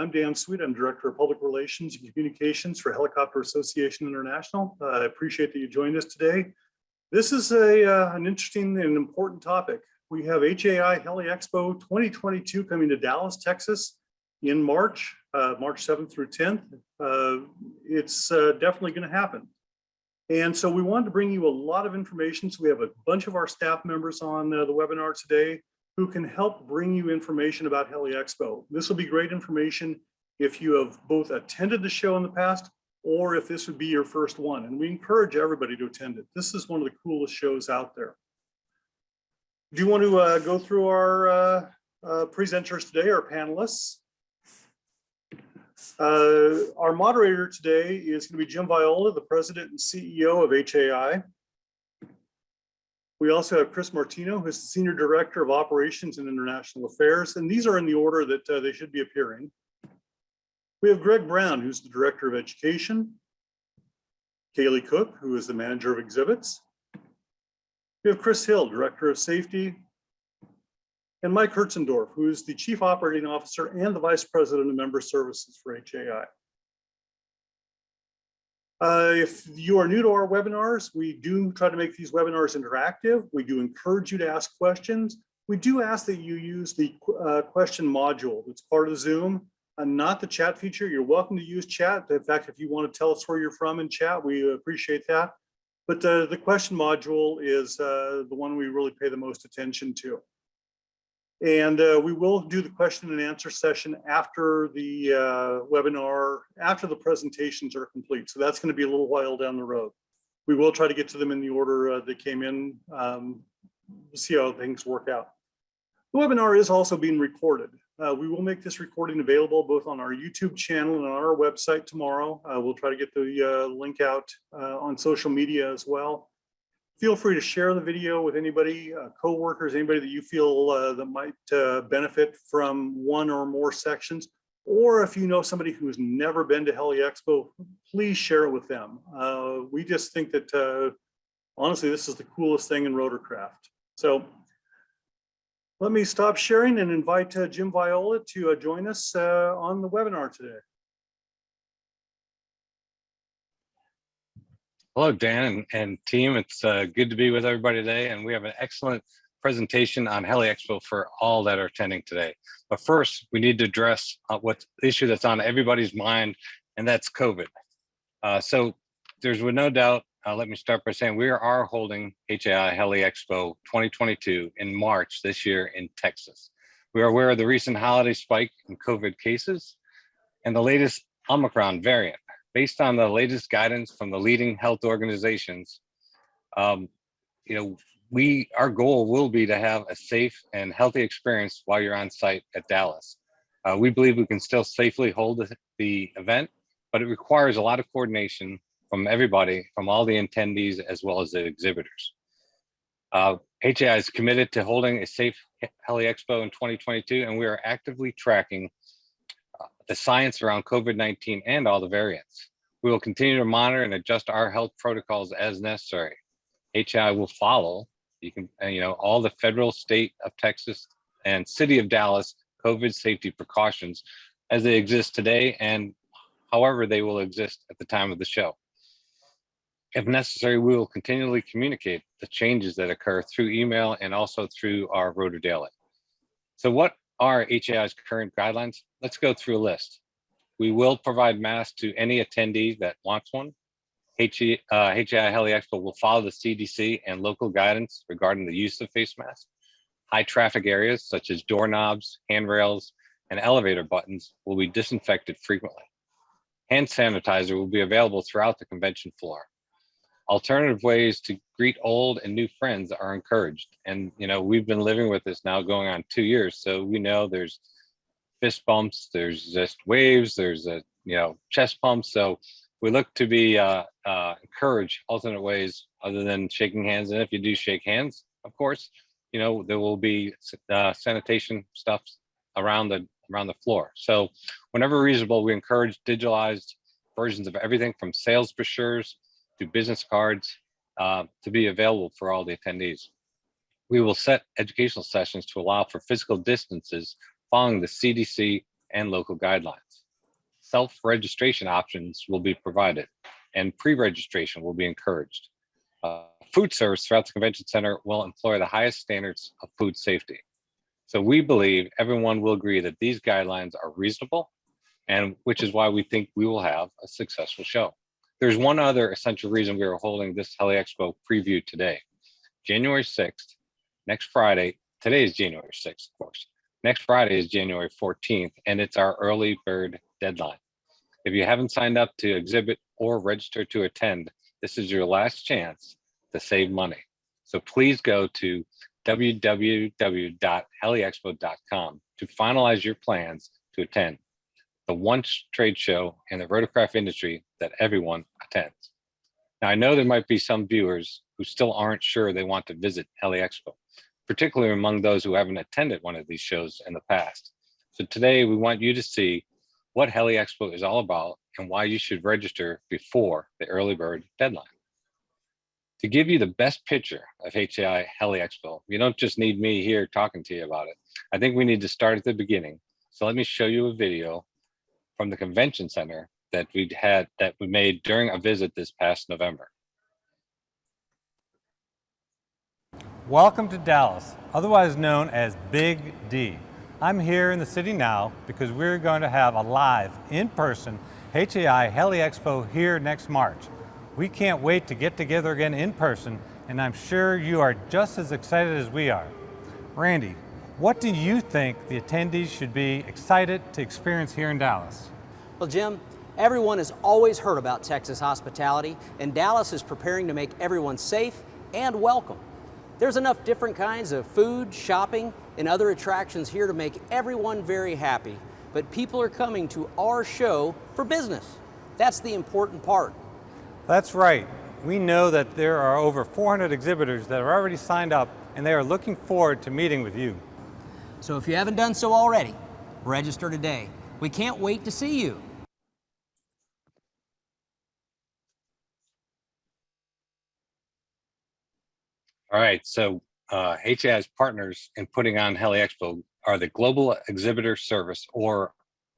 I'm Dan Sweet. I'm Director of Public Relations and Communications for Helicopter Association International. I appreciate that you joined us today. This is an interesting and important topic. We have HAI Heli-EXPO 2022 coming to Dallas, Texas in March 7th through 10th. It's definitely going to happen. And so we wanted to bring you a lot of information. So we have a bunch of our staff members on the webinar today who can help bring you information about Heli-EXPO. This will be great information if you have both attended the show in the past or if this would be your first one. And we encourage everybody to attend it. This is one of the coolest shows out there. Do you want to go through our presenters today, our panelists? Our moderator today is going to be Jim Viola, the President and CEO of HAI. We also have Chris Martino, who's the Senior Director of Operations and International Affairs, and these are in the order that they should be appearing. We have Greg Brown, who's the Director of Education, Kaylee Cook, who is the Manager of Exhibits. We have Chris Hill, Director of Safety, and Mike Hertzendorf, who is the Chief Operating Officer and the Vice President of Member Services for HAI. If you are new to our webinars, we do try to make these webinars interactive. We do encourage you to ask questions. We do ask that you use the question module that's part of Zoom and not the chat feature. You're welcome to use chat. In fact, if you want to tell us where you're from in chat, we appreciate that. But the question module is the one we really pay the most attention to. And we will do the question and answer session after the webinar, after the presentations are complete. So that's going to be a little while down the road. We will try to get to them in the order they came in. We'll see how things work out. The webinar is also being recorded. We will make this recording available both on our YouTube channel and on our website tomorrow. We'll try to get the link out on social media as well. Feel free to share the video with anybody, coworkers, anybody that you feel that might benefit from one or more sections. Or if you know somebody who's never been to Heli-EXPO, please share it with them. We just think that, honestly, this is the coolest thing in rotorcraft. So let me stop sharing and invite Jim Viola to join us on the webinar today. Hello, Dan and team. It's good to be with everybody today, and we have an excellent presentation on Heli-EXPO for all that are attending today. But first, we need to address what issue that's on everybody's mind, and that's COVID. So there's no doubt, let me start by saying we are holding HAI Heli-EXPO 2022 in March this year in Texas. We are aware of the recent holiday spike in COVID cases and the latest Omicron variant. Based on the latest guidance from the leading health organizations, our goal will be to have a safe and healthy experience while you're on site at Dallas. We believe we can still safely hold the event, but it requires a lot of coordination from everybody, from all the attendees as well as the exhibitors. HAI is committed to holding a safe Heli-EXPO in 2022, and we are actively tracking the science around COVID-19 and all the variants. We will continue to monitor and adjust our health protocols as necessary. HAI will follow, all the federal, state of Texas, and city of Dallas COVID safety precautions as they exist today and however they will exist at the time of the show. If necessary, we will continually communicate the changes that occur through email and also through our Rota Daily. So what are HAI's current guidelines? Let's go through a list. We will provide masks to any attendee that wants one. HAI Heli-EXPO will follow the CDC and local guidance regarding the use of face masks. High traffic areas such as doorknobs, handrails, and elevator buttons will be disinfected frequently. Hand sanitizer will be available throughout the convention floor. Alternative ways to greet old and new friends are encouraged. And, we've been living with this now going on 2 years. So we know there's fist bumps, there's just waves, there's chest pumps. So we look to be encourage alternate ways other than shaking hands. And if you do shake hands, of course, there will be sanitation stuff around the floor. So whenever reasonable, we encourage digitalized versions of everything from sales brochures to business cards to be available for all the attendees. We will set educational sessions to allow for physical distances following the CDC and local guidelines. Self-registration options will be provided, and pre-registration will be encouraged. Food service throughout the convention center will employ the highest standards of food safety. So we believe everyone will agree that these guidelines are reasonable, and which is why we think we will have a successful show. There's one other essential reason we are holding this HELI-EXPO preview today. January 6th, next Friday, today is January 6th, of course. Next Friday is January 14th, and it's our early bird deadline. If you haven't signed up to exhibit or register to attend, this is your last chance to save money. So please go to www.heliexpo.com to finalize your plans to attend the one trade show in the rotorcraft industry that everyone attends. Now, I know there might be some viewers who still aren't sure they want to visit HELI-EXPO, particularly among those who haven't attended one of these shows in the past. So today we want you to see what HELI-EXPO is all about and why you should register before the early bird deadline. To give you the best picture of HELI-EXPO, you don't just need me here talking to you about it. I think we need to start at the beginning. So let me show you a video from the convention center that we made during a visit this past November. Welcome to Dallas, otherwise known as Big D. I'm here in the city now because we're going to have a live, in-person HELI-EXPO here next March. We can't wait to get together again in person, and I'm sure you are just as excited as we are. Randy, what do you think the attendees should be excited to experience here in Dallas? Well, Jim, everyone has always heard about Texas hospitality, and Dallas is preparing to make everyone safe and welcome. There's enough different kinds of food, shopping, and other attractions here to make everyone very happy, but people are coming to our show for business. That's the important part. That's right. We know that there are over 400 exhibitors that are already signed up, and they are looking forward to meeting with you. So if you haven't done so already, register today. We can't wait to see you. All right, so HEI's partners in putting on HELI-EXPO are the Global Exhibitor Service, or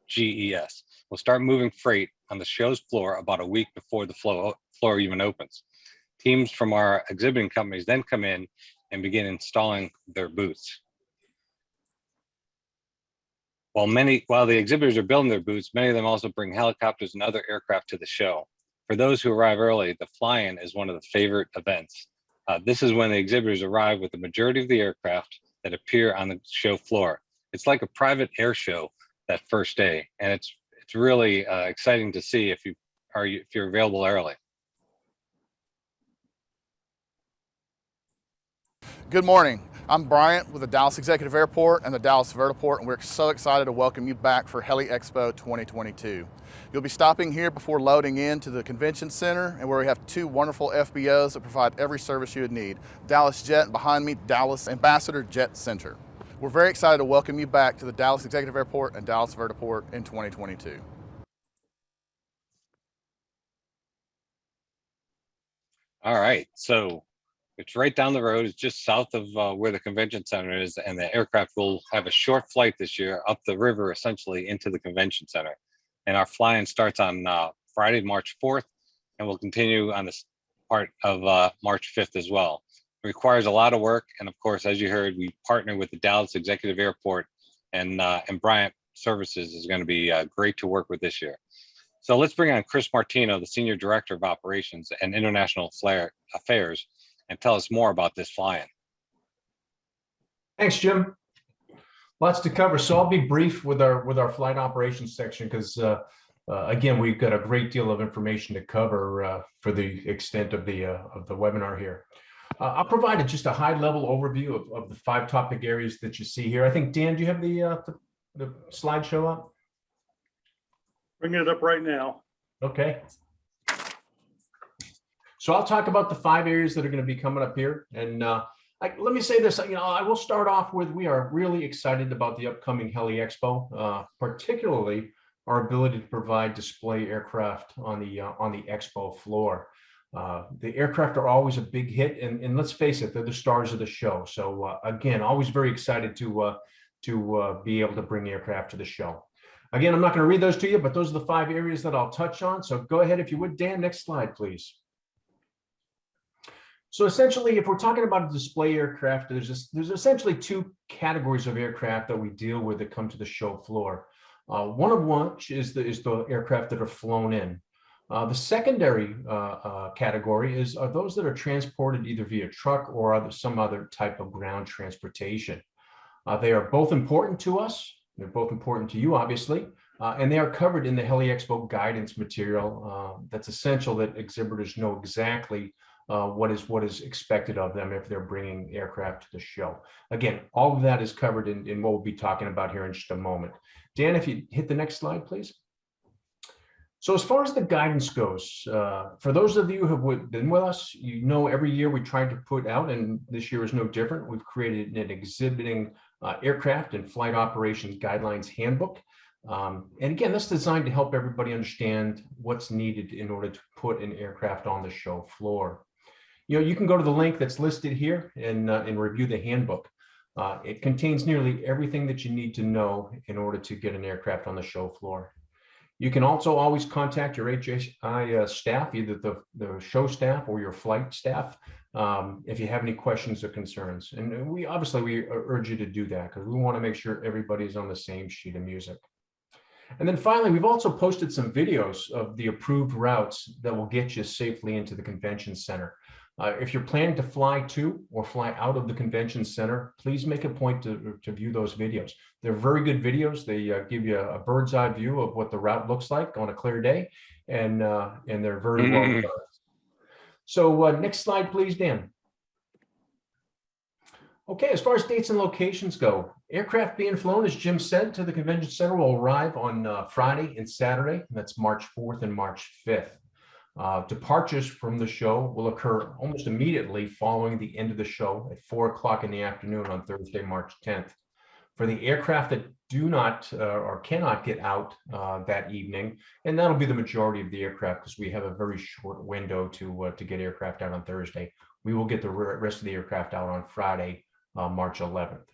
GES. We'll start moving freight on the show's floor about a week before the floor even opens. Teams from our exhibiting companies then come in and begin installing their booths. While the exhibitors are building their booths, many of them also bring helicopters and other aircraft to the show. For those who arrive early, the fly-in is one of the favorite events. This is when the exhibitors arrive with the majority of the aircraft that appear on the show floor. It's like a private air show that first day, and it's really exciting to see if you're available early. Good morning. I'm Bryant with the Dallas Executive Airport and the Dallas Vertiport, and we're so excited to welcome you back for HELI-EXPO 2022. You'll be stopping here before loading into the convention center, and where we have two wonderful FBOs that provide every service you would need. Dallas Jet, and behind me, Dallas Ambassador Jet Center. We're very excited to welcome you back to the Dallas Executive Airport and Dallas Vertiport in 2022. All right, so it's right down the road. It's just south of where the convention center is, and the aircraft will have a short flight this year up the river, essentially into the convention center. And our fly-in starts on Friday, March 4th, and will continue on this part of March 5th as well. It requires a lot of work, and of course, as you heard, we partner with the Dallas Executive Airport, and Bryant Services is going to be great to work with this year. So let's bring on Chris Martino, the Senior Director of Operations and International Affairs, and tell us more about this fly-in. Thanks, Jim. Lots to cover, so I'll be brief with our flight operations section because again, we've got a great deal of information to cover for the extent of the webinar here. I'll provide just a high-level overview of the 5 topic areas that you see here. I think, Dan, do you have the slideshow up? Bringing it up right now. Okay. So I'll talk about the 5 areas that are going to be coming up here, and let me say this, I will start off with, we are really excited about the upcoming HELI-EXPO, particularly our ability to provide display aircraft on the expo floor. The aircraft are always a big hit, and let's face it, they're the stars of the show. So again, always very excited to be able to bring aircraft to the show. Again, I'm not going to read those to you, but those are the 5 areas that I'll touch on. So go ahead, if you would, Dan, next slide, please. So essentially, if we're talking about a display aircraft, there's essentially 2 categories of aircraft that we deal with that come to the show floor. One of which is the aircraft that are flown in. The secondary category are those that are transported either via truck or some other type of ground transportation. They are both important to us. They're both important to you, obviously, and they are covered in the HELI-EXPO guidance material. That's essential that exhibitors know exactly what is expected of them if they're bringing aircraft to the show. Again, all of that is covered in what we'll be talking about here in just a moment. Dan, if you hit the next slide, please. So as far as the guidance goes, for those of you who have been with us, you know every year we try to put out, and this year is no different, we've created an exhibiting aircraft and flight operations guidelines handbook. And again, that's designed to help everybody understand what's needed in order to put an aircraft on the show floor. You know, you can go to the link that's listed here and review the handbook. It contains nearly everything that you need to know in order to get an aircraft on the show floor. You can also always contact your HHI staff, either the show staff or your flight staff, if you have any questions or concerns. And we urge you to do that because we want to make sure everybody's on the same sheet of music. And then finally, we've also posted some videos of the approved routes that will get you safely into the convention center. If you're planning to fly to or fly out of the convention center, please make a point to view those videos. They're very good videos. They give you a bird's eye view of what the route looks like on a clear day, and they're very well done. So next slide, please, Dan. Okay, as far as dates and locations go, aircraft being flown, as Jim said, to the convention center will arrive on Friday and Saturday, and that's March 4th and March 5th. Departures from the show will occur almost immediately following the end of the show at 4 o'clock in the afternoon on Thursday, March 10th. For the aircraft that do not or cannot get out that evening, and that'll be the majority of the aircraft because we have a very short window to get aircraft out on Thursday. We will get the rest of the aircraft out on Friday, March 11th.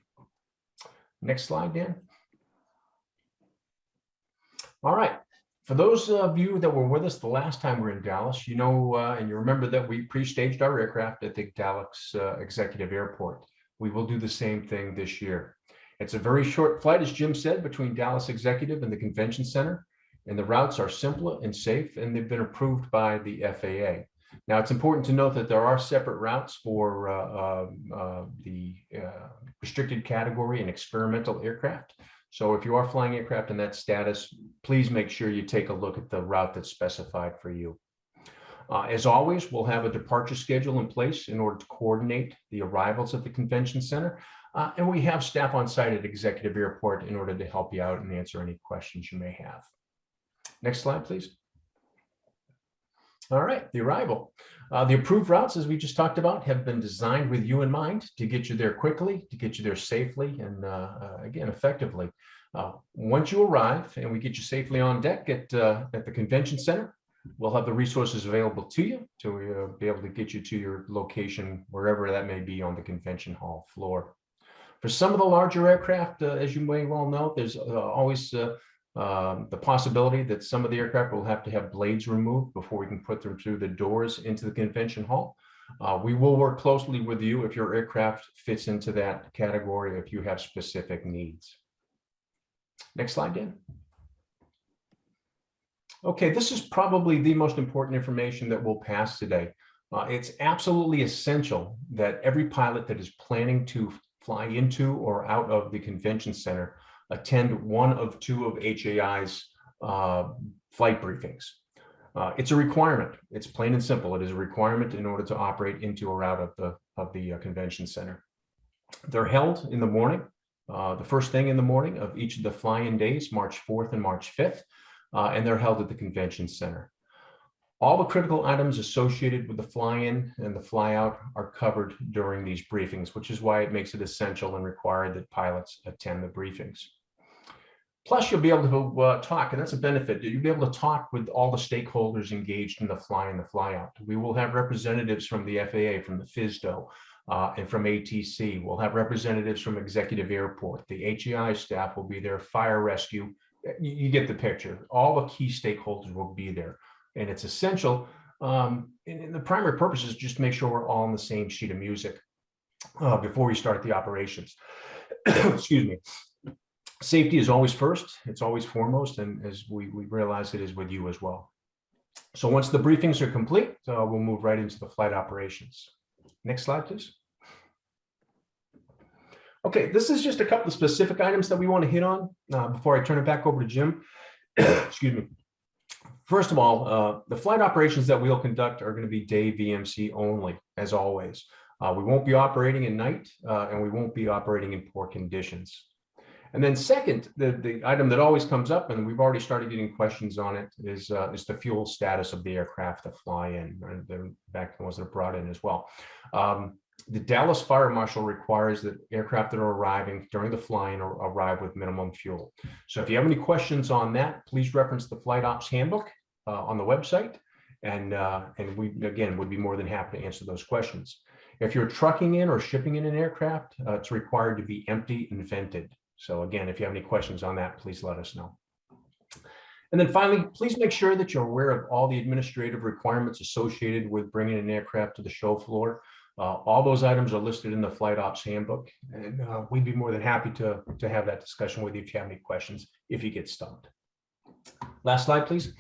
Next slide, Dan. All right. For those of you that were with us the last time we were in Dallas, you know, and you remember that we pre-staged our aircraft at the Dallas Executive Airport. We will do the same thing this year. It's a very short flight, as Jim said, between Dallas Executive and the Convention Center, and the routes are simple and safe, and they've been approved by the FAA. Now, it's important to note that there are separate routes for the restricted category and experimental aircraft. So if you are flying aircraft in that status, please make sure you take a look at the route that's specified for you. As always, we'll have a departure schedule in place in order to coordinate the arrivals at the convention center. And we have staff on site at Executive Airport in order to help you out and answer any questions you may have. Next slide, please. All right, the arrival. The approved routes, as we just talked about, have been designed with you in mind to get you there quickly, to get you there safely, and again, effectively. Once you arrive and we get you safely on deck at the convention center, we'll have the resources available to you to be able to get you to your location, wherever that may be on the convention hall floor. For some of the larger aircraft, as you may well know, there's always the possibility that some of the aircraft will have to have blades removed before we can put them through the doors into the convention hall. We will work closely with you if your aircraft fits into that category, if you have specific needs. Next slide, Dan. Okay, this is probably the most important information that we'll pass today. It's absolutely essential that every pilot that is planning to fly into or out of the convention center attend one of 2 of HAI's flight briefings. It's a requirement. It's plain and simple. It is a requirement in order to operate into or out of the convention center. They're held in the morning, the first thing in the morning of each of the fly-in days, March 4th and March 5th, and they're held at the convention center. All the critical items associated with the fly-in and the fly-out are covered during these briefings, which is why it makes it essential and required that pilots attend the briefings. Plus, you'll be able to talk, and that's a benefit. You'll be able to talk with all the stakeholders engaged in the fly and the fly-out. We will have representatives from the FAA, from the FSDO, and from ATC. We'll have representatives from Executive Airport. The HEI staff will be there, fire rescue, you get the picture. All the key stakeholders will be there, and it's essential. And the primary purpose is just to make sure we're all on the same sheet of music before we start the operations. Excuse me. Safety is always first. It's always foremost, and as we realize it is with you as well. So once the briefings are complete, we'll move right into the flight operations. Next slide, please. Okay, this is just a couple of specific items that we want to hit on before I turn it back over to Jim. Excuse me. First of all, the flight operations that we'll conduct are going to be day VMC only, as always. We won't be operating at night, and we won't be operating in poor conditions. And then second, the item that always comes up, and we've already started getting questions on it, is the fuel status of the aircraft that fly in, and the back ones that are brought in as well. The Dallas Fire Marshal requires that aircraft that are arriving during the flying arrive with minimum fuel. So if you have any questions on that, please reference the Flight Ops Handbook on the website, and we, again, would be more than happy to answer those questions. If you're trucking in or shipping in an aircraft, it's required to be empty and vented. So again, if you have any questions on that, please let us know. And then finally, please make sure that you're aware of all the administrative requirements associated with bringing an aircraft to the show floor. All those items are listed in the Flight Ops Handbook, and we'd be more than happy to have that discussion with you if you have any questions, if you get stumped. Last slide, please.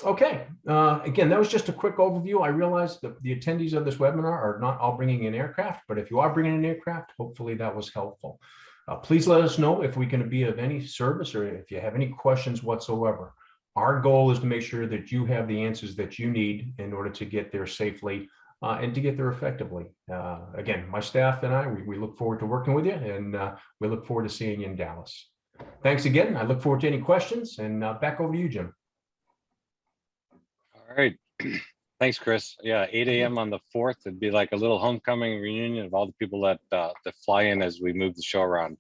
Okay, again, that was just a quick overview. I realize that the attendees of this webinar are not all bringing an aircraft, but if you are bringing an aircraft, hopefully that was helpful. Please let us know if we can be of any service or if you have any questions whatsoever. Our goal is to make sure that you have the answers that you need in order to get there safely and to get there effectively. Again, my staff and I, we look forward to working with you, and we look forward to seeing you in Dallas. Thanks again. I look forward to any questions, and back over to you, Jim. All right. Thanks, Chris. Yeah, 8 a.m. on the 4th. It'd be like a little homecoming reunion of all the people that fly in as we move the show around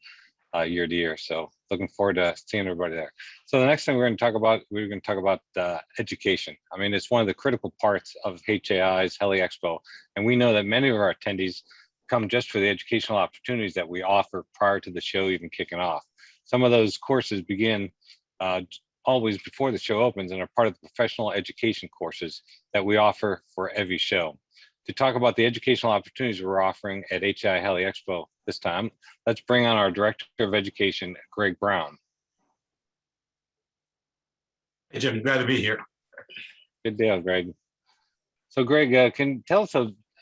year to year. So looking forward to seeing everybody there. So the next thing we're going to talk about education. I mean, it's one of the critical parts of HAI's HELI-EXPO, and we know that many of our attendees come just for the educational opportunities that we offer prior to the show even kicking off. Some of those courses begin always before the show opens and are part of the professional education courses that we offer for every show. To talk about the educational opportunities we're offering at HAI HELI-EXPO this time, let's bring on our Director of Education, Greg Brown. Hey, Jim, glad to be here. Good deal, Greg. So Greg, can you tell us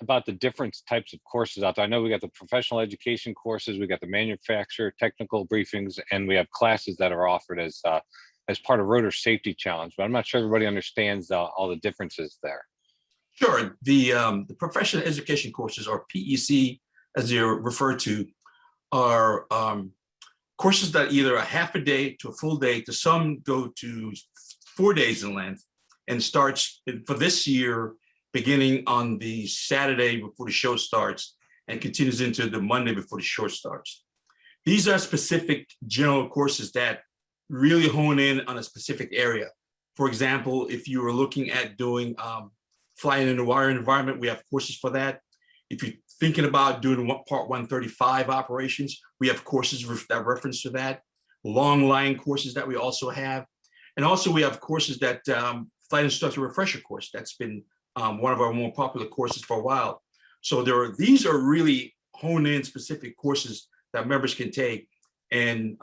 about the different types of courses out there? I know we got the professional education courses, we got the manufacturer technical briefings, and we have classes that are offered as part of Rotor Safety Challenge, but I'm not sure everybody understands all the differences there. Sure. The professional education courses, or PEC, as they're referred to, are courses that either a half a day to a full day, to some go to 4 days in length, and starts for this year beginning on the Saturday before the show starts and continues into the Monday before the show starts. These are specific general courses that really hone in on a specific area. For example, if you were looking at doing flying in a wire environment, we have courses for that. If you're thinking about doing Part 135 operations, we have courses that reference to that. Long line courses that we also have. And also we have courses that flight instructor refresher course. That's been one of our more popular courses for a while. So these are really honed in specific courses that members can take. And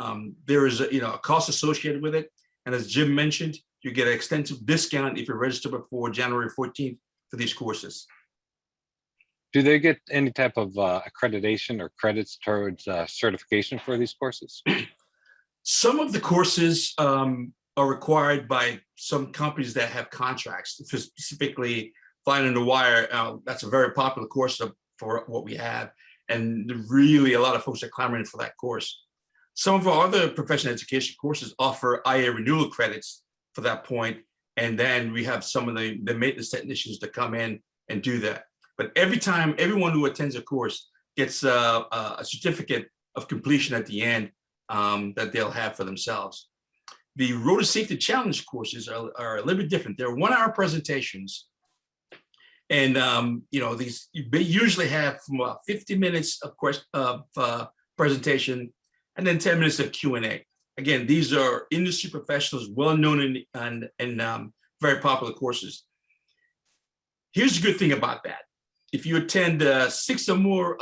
there is a cost associated with it. And as Jim mentioned, you get an extensive discount if you register before January 14th for these courses. Do they get any type of accreditation or credits towards certification for these courses? Some of the courses are required by some companies that have contracts, specifically flying in the wire. That's a very popular course for what we have. And really a lot of folks are clamoring for that course. Some of our other professional education courses offer IA renewal credits for that point. And then we have some of the maintenance technicians to come in and do that. But everyone who attends a course gets a certificate of completion at the end that they'll have for themselves. The Rotor Safety Challenge courses are a little bit different. They're 1 hour presentations. And these they usually have from 50 minutes of presentation and then 10 minutes of Q&A. Again, these are industry professionals, well-known and very popular courses. Here's the good thing about that. If you attend 6 or more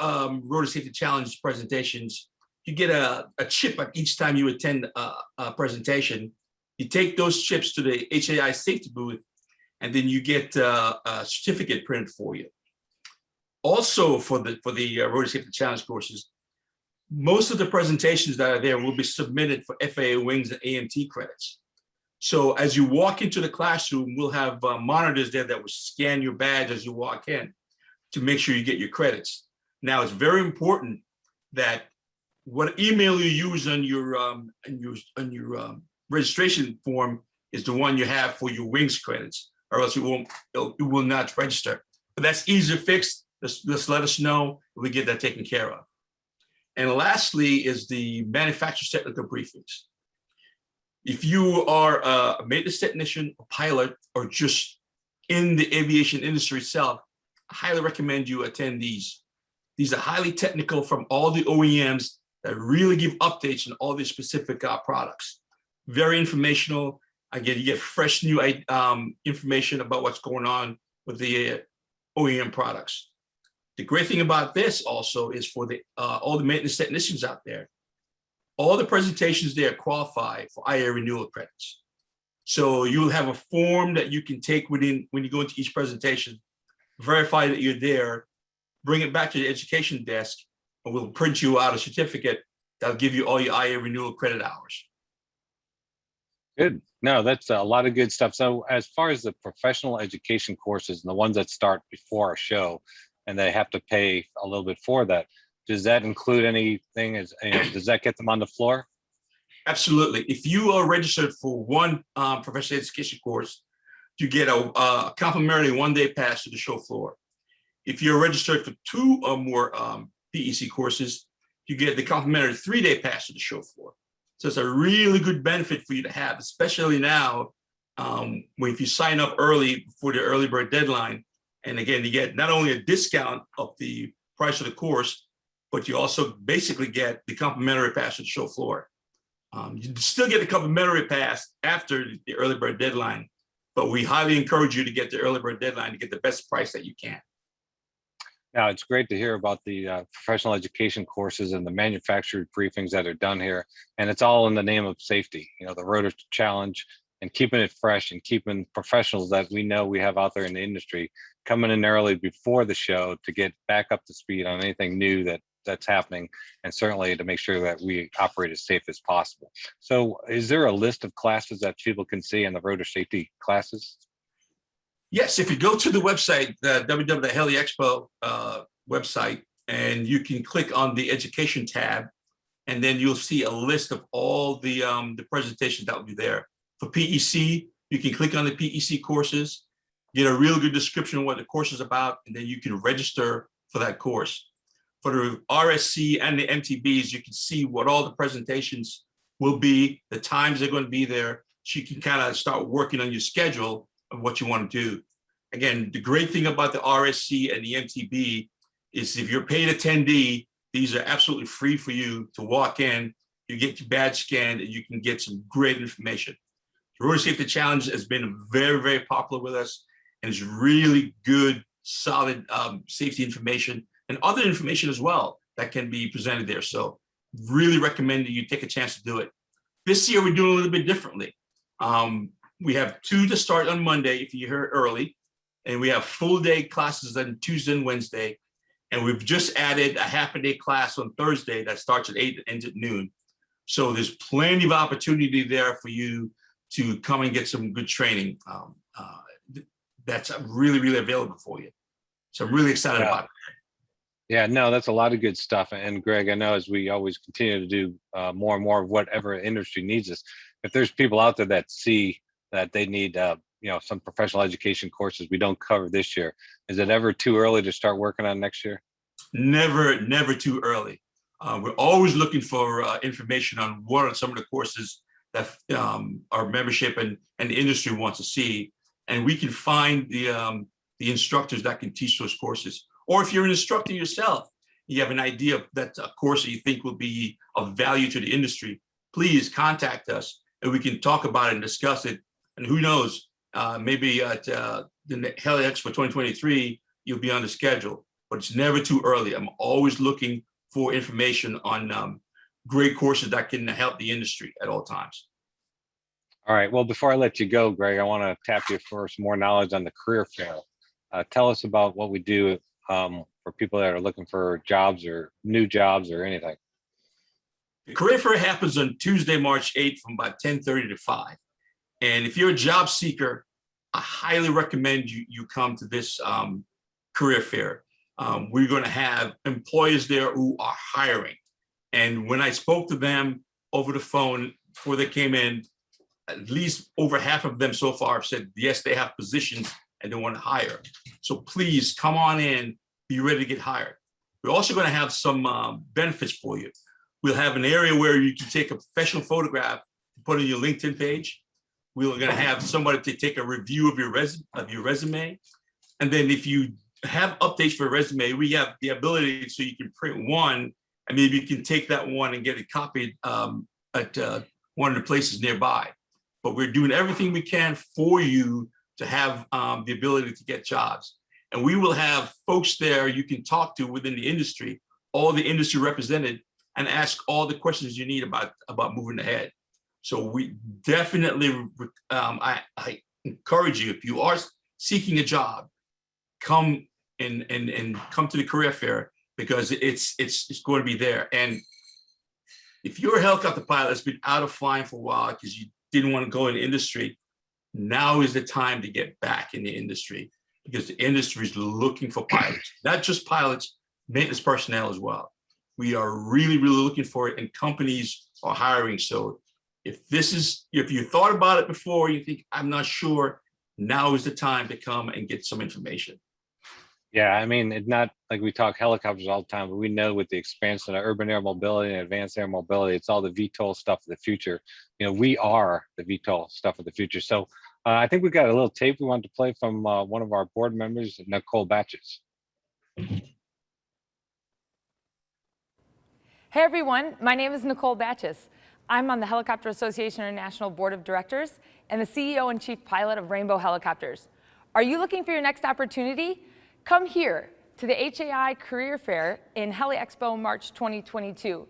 Rotor Safety Challenge presentations, you get a chip each time you attend a presentation. You take those chips to the Hii Safety Booth, and then you get a certificate printed for you. Also, for the Rotor Safety Challenge courses, most of the presentations that are there will be submitted for FAA wings and AMT credits. So as you walk into the classroom, we'll have monitors there that will scan your badge as you walk in to make sure you get your credits. Now, it's very important that what email you use on your registration form is the one you have for your wings credits, or else it will not register. But that's easy to fix. Just let us know, we get that taken care of. And lastly is the manufacturer's technical briefings. If you are a maintenance technician, a pilot, or just in the aviation industry itself, I highly recommend you attend these. These are highly technical from all the OEMs that really give updates on all these specific products. Very informational. Again, you get fresh new information about what's going on with the OEM products. The great thing about this also is for all the maintenance technicians out there, all the presentations there qualify for IA renewal credits. So you'll have a form that you can take when you go into each presentation, verify that you're there, bring it back to the education desk, and we'll print you out a certificate that'll give you all your IA renewal credit hours. Good. No, that's a lot of good stuff. So as far as the professional education courses and the ones that start before our show, and they have to pay a little bit for that, does that include anything? Does that get them on the floor? Absolutely. If you are registered for one professional education course, you get a complimentary one-day pass to the show floor. If you're registered for 2 or more PEC courses, you get the complimentary 3-day pass to the show floor. So it's a really good benefit for you to have, especially now, if you sign up early for the early bird deadline. And again, you get not only a discount of the price of the course, but you also basically get the complimentary pass to the show floor. You still get the complimentary pass after the early bird deadline, but we highly encourage you to get the early bird deadline to get the best price that you can. Now, it's great to hear about the professional education courses and the manufactured briefings that are done here. And it's all in the name of safety, the Rotor Challenge, and keeping it fresh and keeping professionals that we know we have out there in the industry coming in early before the show to get back up to speed on anything new that's happening, and certainly to make sure that we operate as safe as possible. So is there a list of classes that people can see in the Rotor Safety classes? Yes, if you go to the website, the HELI-EXPO website, and you can click on the education tab, and then you'll see a list of all the presentations that will be there. For PEC, you can click on the PEC courses, get a real good description of what the course is about, and then you can register for that course. For the RSC and the MTBs, you can see what all the presentations will be, the times they're going to be there, so you can kind of start working on your schedule of what you want to do. Again, the great thing about the RSC and the MTB is if you're paid attendee, these are absolutely free for you to walk in, you get your badge scanned, and you can get some great information. The Rotor Safety Challenge has been very, very popular with us, and it's really good, solid safety information and other information as well that can be presented there. So really recommend that you take a chance to do it. This year, we're doing a little bit differently. We have 2 to start on Monday if you're here early, and we have full day classes on Tuesday and Wednesday. And we've just added a half-a-day class on Thursday that starts at 8 and ends at noon. So there's plenty of opportunity there for you to come and get some good training. That's really, really available for you. So I'm really excited about it. Yeah, no, that's a lot of good stuff. And Greg, I know as we always continue to do more and more of whatever industry needs us, if there's people out there that see that they need some professional education courses we don't cover this year, is it ever too early to start working on next year? Never, never too early. We're always looking for information on what are some of the courses that our membership and the industry wants to see, and we can find the instructors that can teach those courses. Or if you're an instructor yourself, you have an idea of that a course that you think will be of value to the industry, please contact us and we can talk about it and discuss it. And who knows, maybe at the HELI-EXPO 2023, you'll be on the schedule, but it's never too early. I'm always looking for information on great courses that can help the industry at all times. All right, well, before I let you go, Greg, I want to tap you for some more knowledge on the career fair. Tell us about what we do for people that are looking for jobs or new jobs or anything. The career fair happens on Tuesday, March 8th from about 10:30 to 5. And if you're a job seeker, I highly recommend you come to this career fair. We're going to have employers there who are hiring. And when I spoke to them over the phone before they came in, at least over half of them so far have said, yes, they have positions and they want to hire. So please come on in, be ready to get hired. We're also going to have some benefits for you. We'll have an area where you can take a professional photograph, put on your LinkedIn page. We're going to have somebody to take a review of your resume. And then if you have updates for a resume, we have the ability so you can print one, and maybe you can take that one and get it copied at one of the places nearby. But we're doing everything we can for you to have the ability to get jobs. And we will have folks there you can talk to within the industry, all the industry represented, and ask all the questions you need about moving ahead. So we definitely, I encourage you, if you are seeking a job, come and come to the career fair, because it's going to be there. And if you're a helicopter pilot that's been out of flying for a while because you didn't want to go in the industry, now is the time to get back in the industry, because the industry is looking for pilots, not just pilots, maintenance personnel as well. We are really, really looking for it, and companies are hiring. So if you thought about it before, you think, I'm not sure, now is the time to come and get some information. Yeah, I mean, it's not like we talk helicopters all the time, but we know with the expansion of urban air mobility and advanced air mobility, it's all the VTOL stuff of the future. You know, we are the VTOL stuff of the future. So I think we got a little tape we wanted to play from one of our board members, Nicole Batches. Hey everyone, my name is Nicole Batches. I'm on the Helicopter Association International Board of Directors and the CEO and Chief Pilot of Rainbow Helicopters. Are you looking for your next opportunity? Come here to the HAI Career Fair in HELI-EXPO March 2022.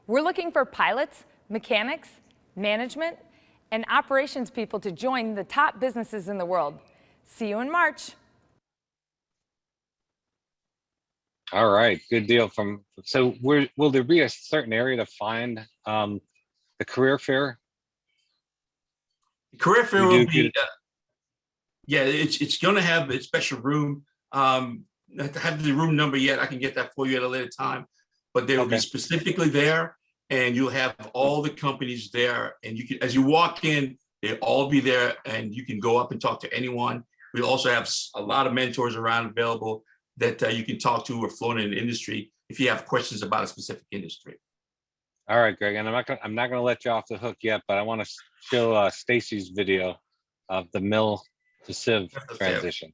We're looking for pilots, mechanics, management, and operations people to join the top businesses in the world. See you in March. All right, good deal. So will there be a certain area to find the career fair? The career fair will be, yeah, it's going to have a special room. I have the room number yet. I can get that for you at a later time, but they will be specifically there, and you'll have all the companies there, and you can, as you walk in, they'll all be there, and you can go up and talk to anyone. We also have a lot of mentors around available that you can talk to who are flown in the industry if you have questions about a specific industry. All right, Greg, and I'm not gonna let you off the hook yet, but I want to show Stacy's video of the mill to sieve transition.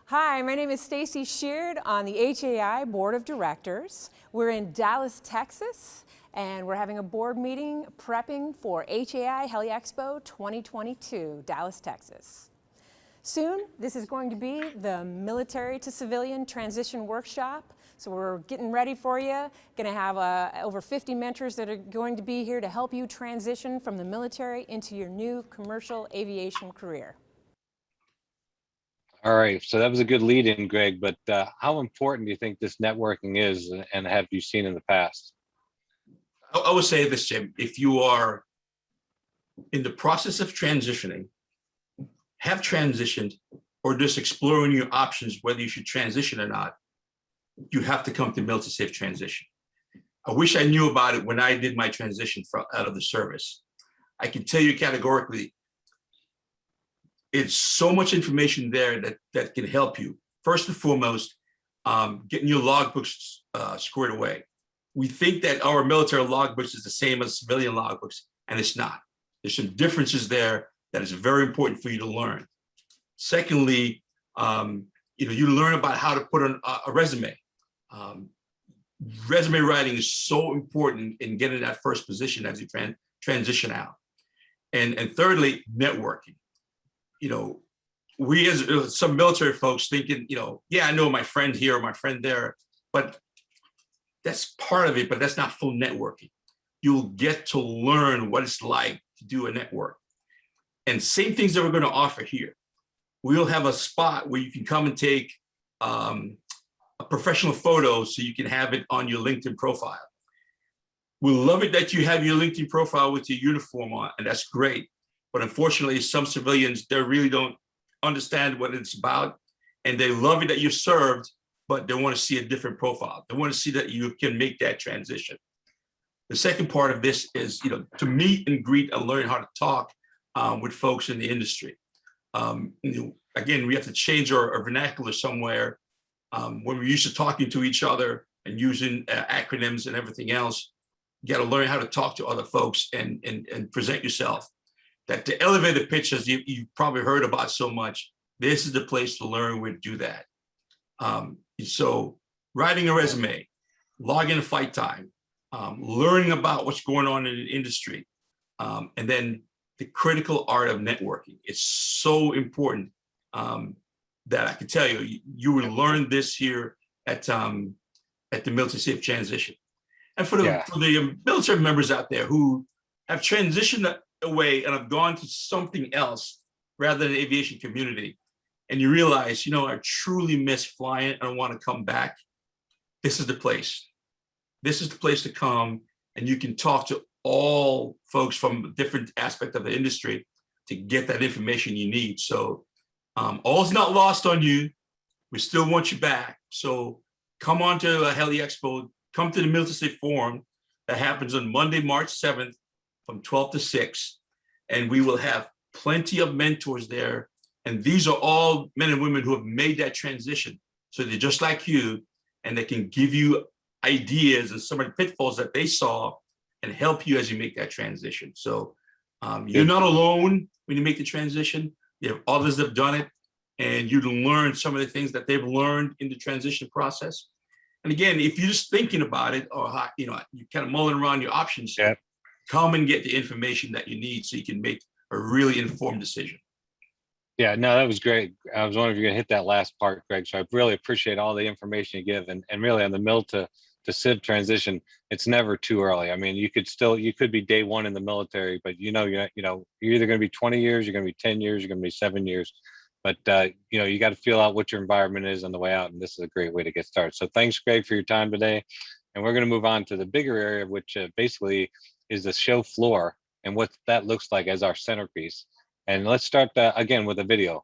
Hi, my name is Stacy Sheard on the HAI Board of Directors. We're in Dallas, Texas, and we're having a board meeting prepping for HAI HELI-EXPO 2022, Dallas, Texas. Soon, this is going to be the military to civilian transition workshop. So we're getting ready for you. Going to have over 50 mentors that are going to be here to help you transition from the military into your new commercial aviation career. All right, so that was a good lead in, Greg, but how important do you think this networking is, and have you seen in the past? I would say this, Jim, if you are in the process of transitioning, have transitioned, or just exploring your options, whether you should transition or not, you have to come to Military Safe Transition. I wish I knew about it when I did my transition out of the service. I can tell you categorically, it's so much information there that can help you. First and foremost, getting your logbooks squared away. We think that our military logbooks is the same as civilian logbooks, and it's not. There's some differences there that is very important for you to learn. Secondly, you learn about how to put on a resume. resume writing is so important in getting that first position as you transition out. And thirdly, networking. You know, we as some military folks thinking, you know, yeah, I know my friend here or my friend there, but that's part of it, but that's not full networking. You'll get to learn what it's like to do a network. And same things that we're going to offer here. We'll have a spot where you can come and take a professional photo so you can have it on your LinkedIn profile. We love it that you have your LinkedIn profile with your uniform on, and that's great. But unfortunately, some civilians, they really don't understand what it's about, and they love it that you served, but they want to see a different profile. They want to see that you can make that transition. The second part of this is, you know, to meet and greet and learn how to talk with folks in the industry. You know, again, we have to change our vernacular somewhere. When we're used to talking to each other and using acronyms and everything else, you got to learn how to talk to other folks and present yourself. That the elevator pitches you've probably heard about so much, this is the place to learn where to do that. So writing a resume, logging a fight time, learning about what's going on in the industry, and then the critical art of networking. It's so important that I can tell you, you will learn this here at the Military Safe Transition. And for the military members out there who have transitioned away and have gone to something else rather than the aviation community, and you realize, you know, I truly miss flying and I want to come back, this is the place. This is the place to come, and you can talk to all folks from a different aspect of the industry to get that information you need. So all's not lost on you. We still want you back. So come on to HELI-EXPO, come to the Military Safe Forum that happens on Monday, March 7th from 12 to 6. And we will have plenty of mentors there. And these are all men and women who have made that transition. So they're just like you, and they can give you ideas and some of the pitfalls that they saw and help you as you make that transition. So you're not alone when you make the transition. You have others that have done it, and you learn some of the things that they've learned in the transition process. And again, if you're just thinking about it, or you know, you kind of mulling around your options, come and get the information that you need so you can make a really informed decision. Yeah, no, that was great. I was wondering if you're gonna hit that last part, Greg. So I really appreciate all the information you give, and really on the mil to civ transition, it's never too early. I mean, you could be day one in the military, but you're either gonna be 20 years, you're gonna be 10 years, you're gonna be 7 years. But you got to feel out what your environment is on the way out, and this is a great way to get started. So thanks, Greg, for your time today. And we're going to move on to the bigger area, which basically is the show floor and what that looks like as our centerpiece. And let's start again with a video.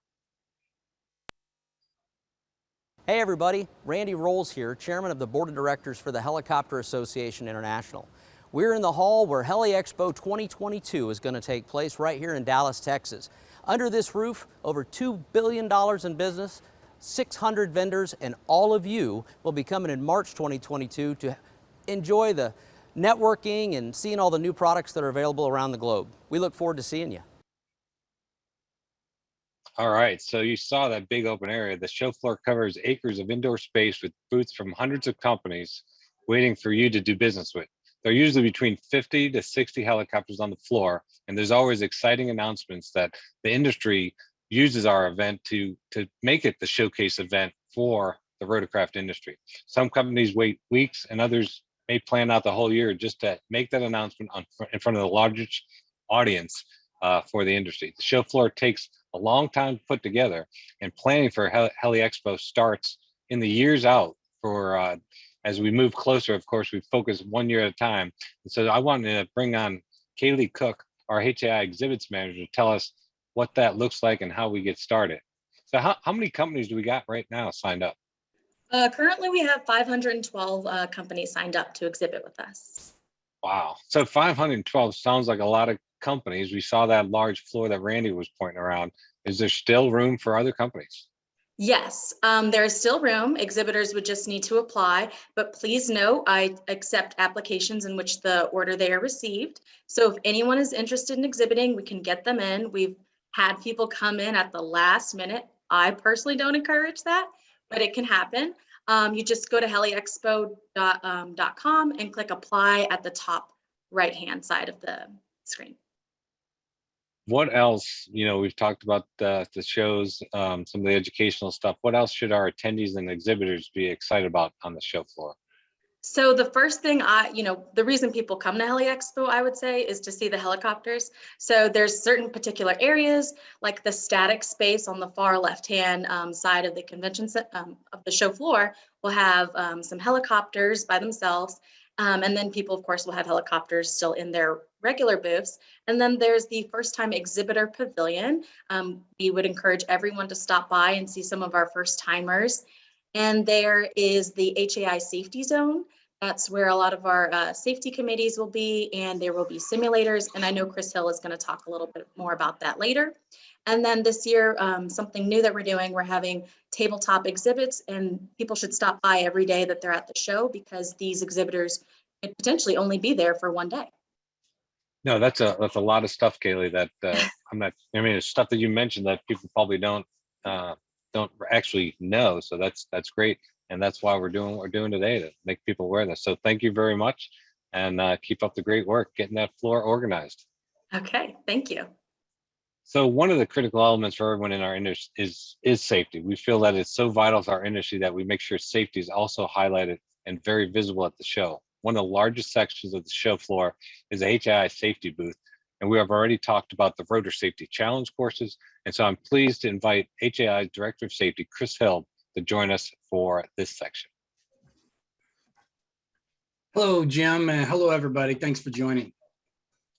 Hey everybody, Randy Rolls here, Chairman of the Board of Directors for the Helicopter Association International. We're in the hall where HELI-EXPO 2022 is going to take place right here in Dallas, Texas. Under this roof, over $2 billion in business, 600 vendors, and all of you will be coming in March 2022 to enjoy the networking and seeing all the new products that are available around the globe. We look forward to seeing you. All right, so you saw that big open area. The show floor covers acres of indoor space with booths from hundreds of companies waiting for you to do business with. There are usually between 50 to 60 helicopters on the floor, and there's always exciting announcements that the industry uses our event to make it the showcase event for the rotorcraft industry. Some companies wait weeks, and others may plan out the whole year just to make that announcement in front of the largest audience for the industry. The show floor takes a long time to put together, and planning for HELI-EXPO starts in the years out for as we move closer. Of course, we focus 1 year at a time. And so I wanted to bring on Kaylee Cook, our HAI exhibits manager, to tell us what that looks like and how we get started. So how many companies do we got right now signed up? Currently, we have 512 companies signed up to exhibit with us. Wow. So 512 sounds like a lot of companies. We saw that large floor that Randy was pointing around. Is there still room for other companies? Yes, there is still room. Exhibitors would just need to apply, but please note, I accept applications in which the order they are received. So if anyone is interested in exhibiting, we can get them in. We've had people come in at the last minute. I personally don't encourage that, but it can happen. You just go to HELIEXPO.com and click apply at the top right-hand side of the screen. What else, we've talked about the shows, some of the educational stuff. What else should our attendees and exhibitors be excited about on the show floor? So the first thing the reason people come to HELI-EXPO, I would say, is to see the helicopters. So there's certain particular areas, like the static space on the far left-hand side of the convention of the show floor will have some helicopters by themselves. And then people, of course, will have helicopters still in their regular booths. And then there's the first-time exhibitor pavilion. We would encourage everyone to stop by and see some of our first-timers. And there is the HEI Safety Zone. That's where a lot of our safety committees will be, and there will be simulators. And I know Chris Hill is going to talk a little bit more about that later. And then this year, something new that we're doing, we're having tabletop exhibits, and people should stop by every day that they're at the show, because these exhibitors could potentially only be there for one day. No, that's a lot of stuff, Kaylee, that it's stuff that you mentioned that people probably don't actually know. So that's great. And that's why we're doing what we're doing today, to make people aware of this. So thank you very much, and keep up the great work getting that floor organized. Okay, thank you. So one of the critical elements for everyone in our industry is safety. We feel that it's so vital to our industry that we make sure safety is also highlighted and very visible at the show. One of the largest sections of the show floor is the Hii Safety Booth, and we have already talked about the Rotor Safety Challenge courses. And so I'm pleased to invite HEI's Director of Safety, Chris Hill, to join us for this section. Hello, Jim. Hello, everybody. Thanks for joining.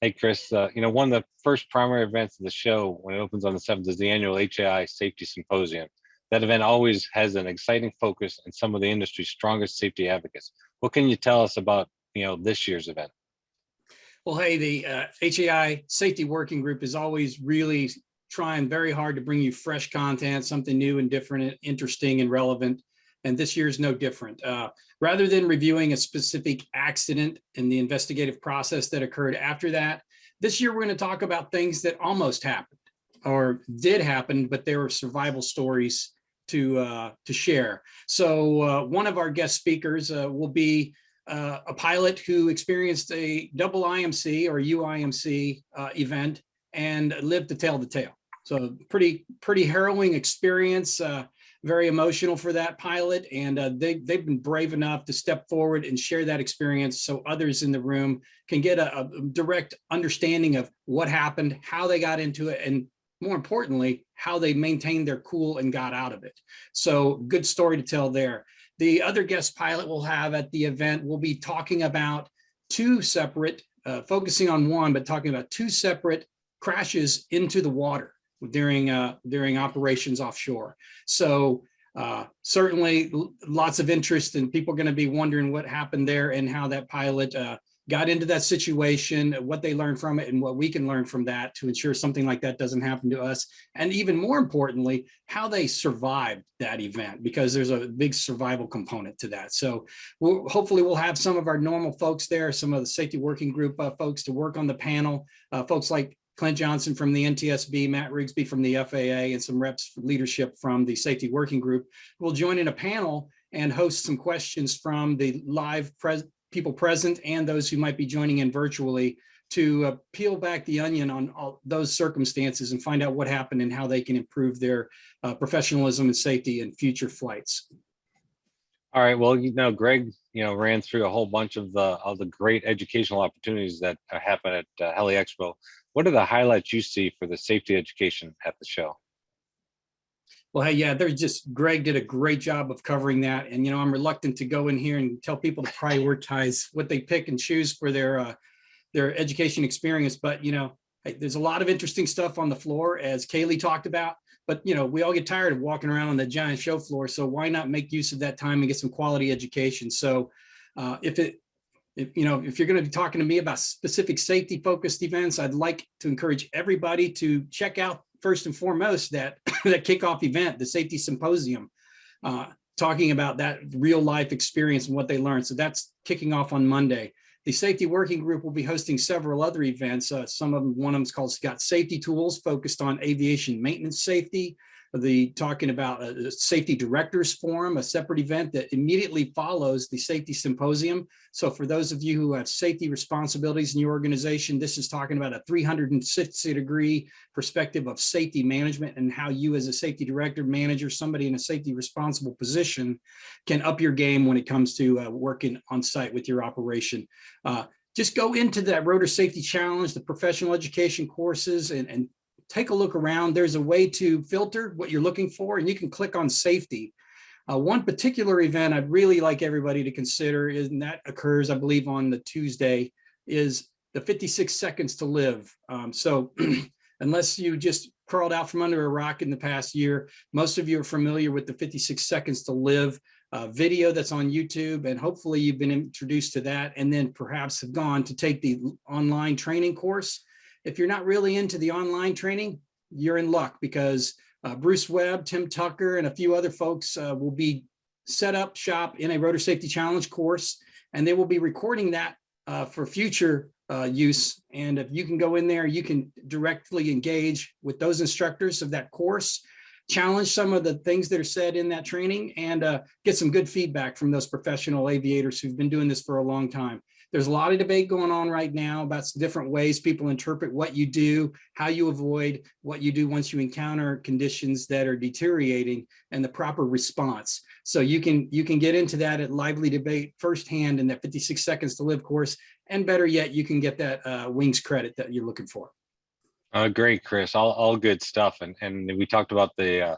Hey, Chris, one of the first primary events of the show when it opens on the 7th is the annual HEI Safety Symposium. That event always has an exciting focus on some of the industry's strongest safety advocates. What can you tell us about, this year's event? Well, hey, the HEI Safety Working Group is always really trying very hard to bring you fresh content, something new and different, interesting and relevant. And this year is no different. Rather than reviewing a specific accident and the investigative process that occurred after that, this year we're going to talk about things that almost happened or did happen, but there were survival stories to share. So one of our guest speakers will be a pilot who experienced a double IMC or UIMC event and lived to tell the tale. So pretty harrowing experience, very emotional for that pilot. And they've been brave enough to step forward and share that experience so others in the room can get a direct understanding of what happened, how they got into it, and more importantly, how they maintained their cool and got out of it. So good story to tell there. The other guest pilot we'll have at the event will be talking about two separate, focusing on one, but talking about two separate crashes into the water during operations offshore. So certainly lots of interest, and people are going to be wondering what happened there and how that pilot got into that situation, what they learned from it, and what we can learn from that to ensure something like that doesn't happen to us. And even more importantly, how they survived that event, because there's a big survival component to that. So hopefully we'll have some of our normal folks there, some of the safety working group folks to work on the panel, folks like Clint Johnson from the NTSB, Matt Rigsby from the FAA, and some reps leadership from the safety working group will join in a panel and host some questions from the live people present and those who might be joining in virtually to peel back the onion on all those circumstances and find out what happened and how they can improve their professionalism and safety in future flights. All right. Well, Greg, ran through a whole bunch of the great educational opportunities that happen at HELI-EXPO. What are the highlights you see for the safety education at the show? Well, hey, yeah, Greg did a great job of covering that. And, I'm reluctant to go in here and tell people to prioritize what they pick and choose for their education experience. But, hey, there's a lot of interesting stuff on the floor, as Kaylee talked about. But, we all get tired of walking around on the giant show floor. So why not make use of that time and get some quality education? So if you're going to be talking to me about specific safety focused events, I'd like to encourage everybody to check out first and foremost that kickoff event, the Safety Symposium, talking about that real life experience and what they learned. So that's kicking off on Monday. The Safety Working Group will be hosting several other events. One of them is called Scott Safety Tools, focused on aviation maintenance safety. talking about a safety directors forum, a separate event that immediately follows the safety symposium. So for those of you who have safety responsibilities in your organization, this is talking about a 360-degree perspective of safety management and how you as a safety director, manager, somebody in a safety responsible position can up your game when it comes to working on site with your operation. Just go into that Rotor Safety Challenge, the professional education courses, and take a look around. There's a way to filter what you're looking for, and you can click on safety. One particular event I'd really like everybody to consider, and that occurs, I believe, on the Tuesday, is the 56 Seconds to Live. So unless you just crawled out from under a rock in the past year, most of you are familiar with the 56 Seconds to Live video that's on YouTube, and hopefully you've been introduced to that and then perhaps have gone to take the online training course. If you're not really into the online training, you're in luck, because Bruce Webb, Tim Tucker, and a few other folks will be set up shop in a Rotor Safety Challenge course, and they will be recording that for future use. And if you can go in there, you can directly engage with those instructors of that course, challenge some of the things that are said in that training, and get some good feedback from those professional aviators who've been doing this for a long time. There's a lot of debate going on right now about different ways people interpret what you do, how you avoid what you do once you encounter conditions that are deteriorating, and the proper response. So you can get into that at lively debate firsthand in that 56 Seconds to Live course, and better yet, you can get that wings credit that you're looking for. Great, Chris. All good stuff. And we talked about the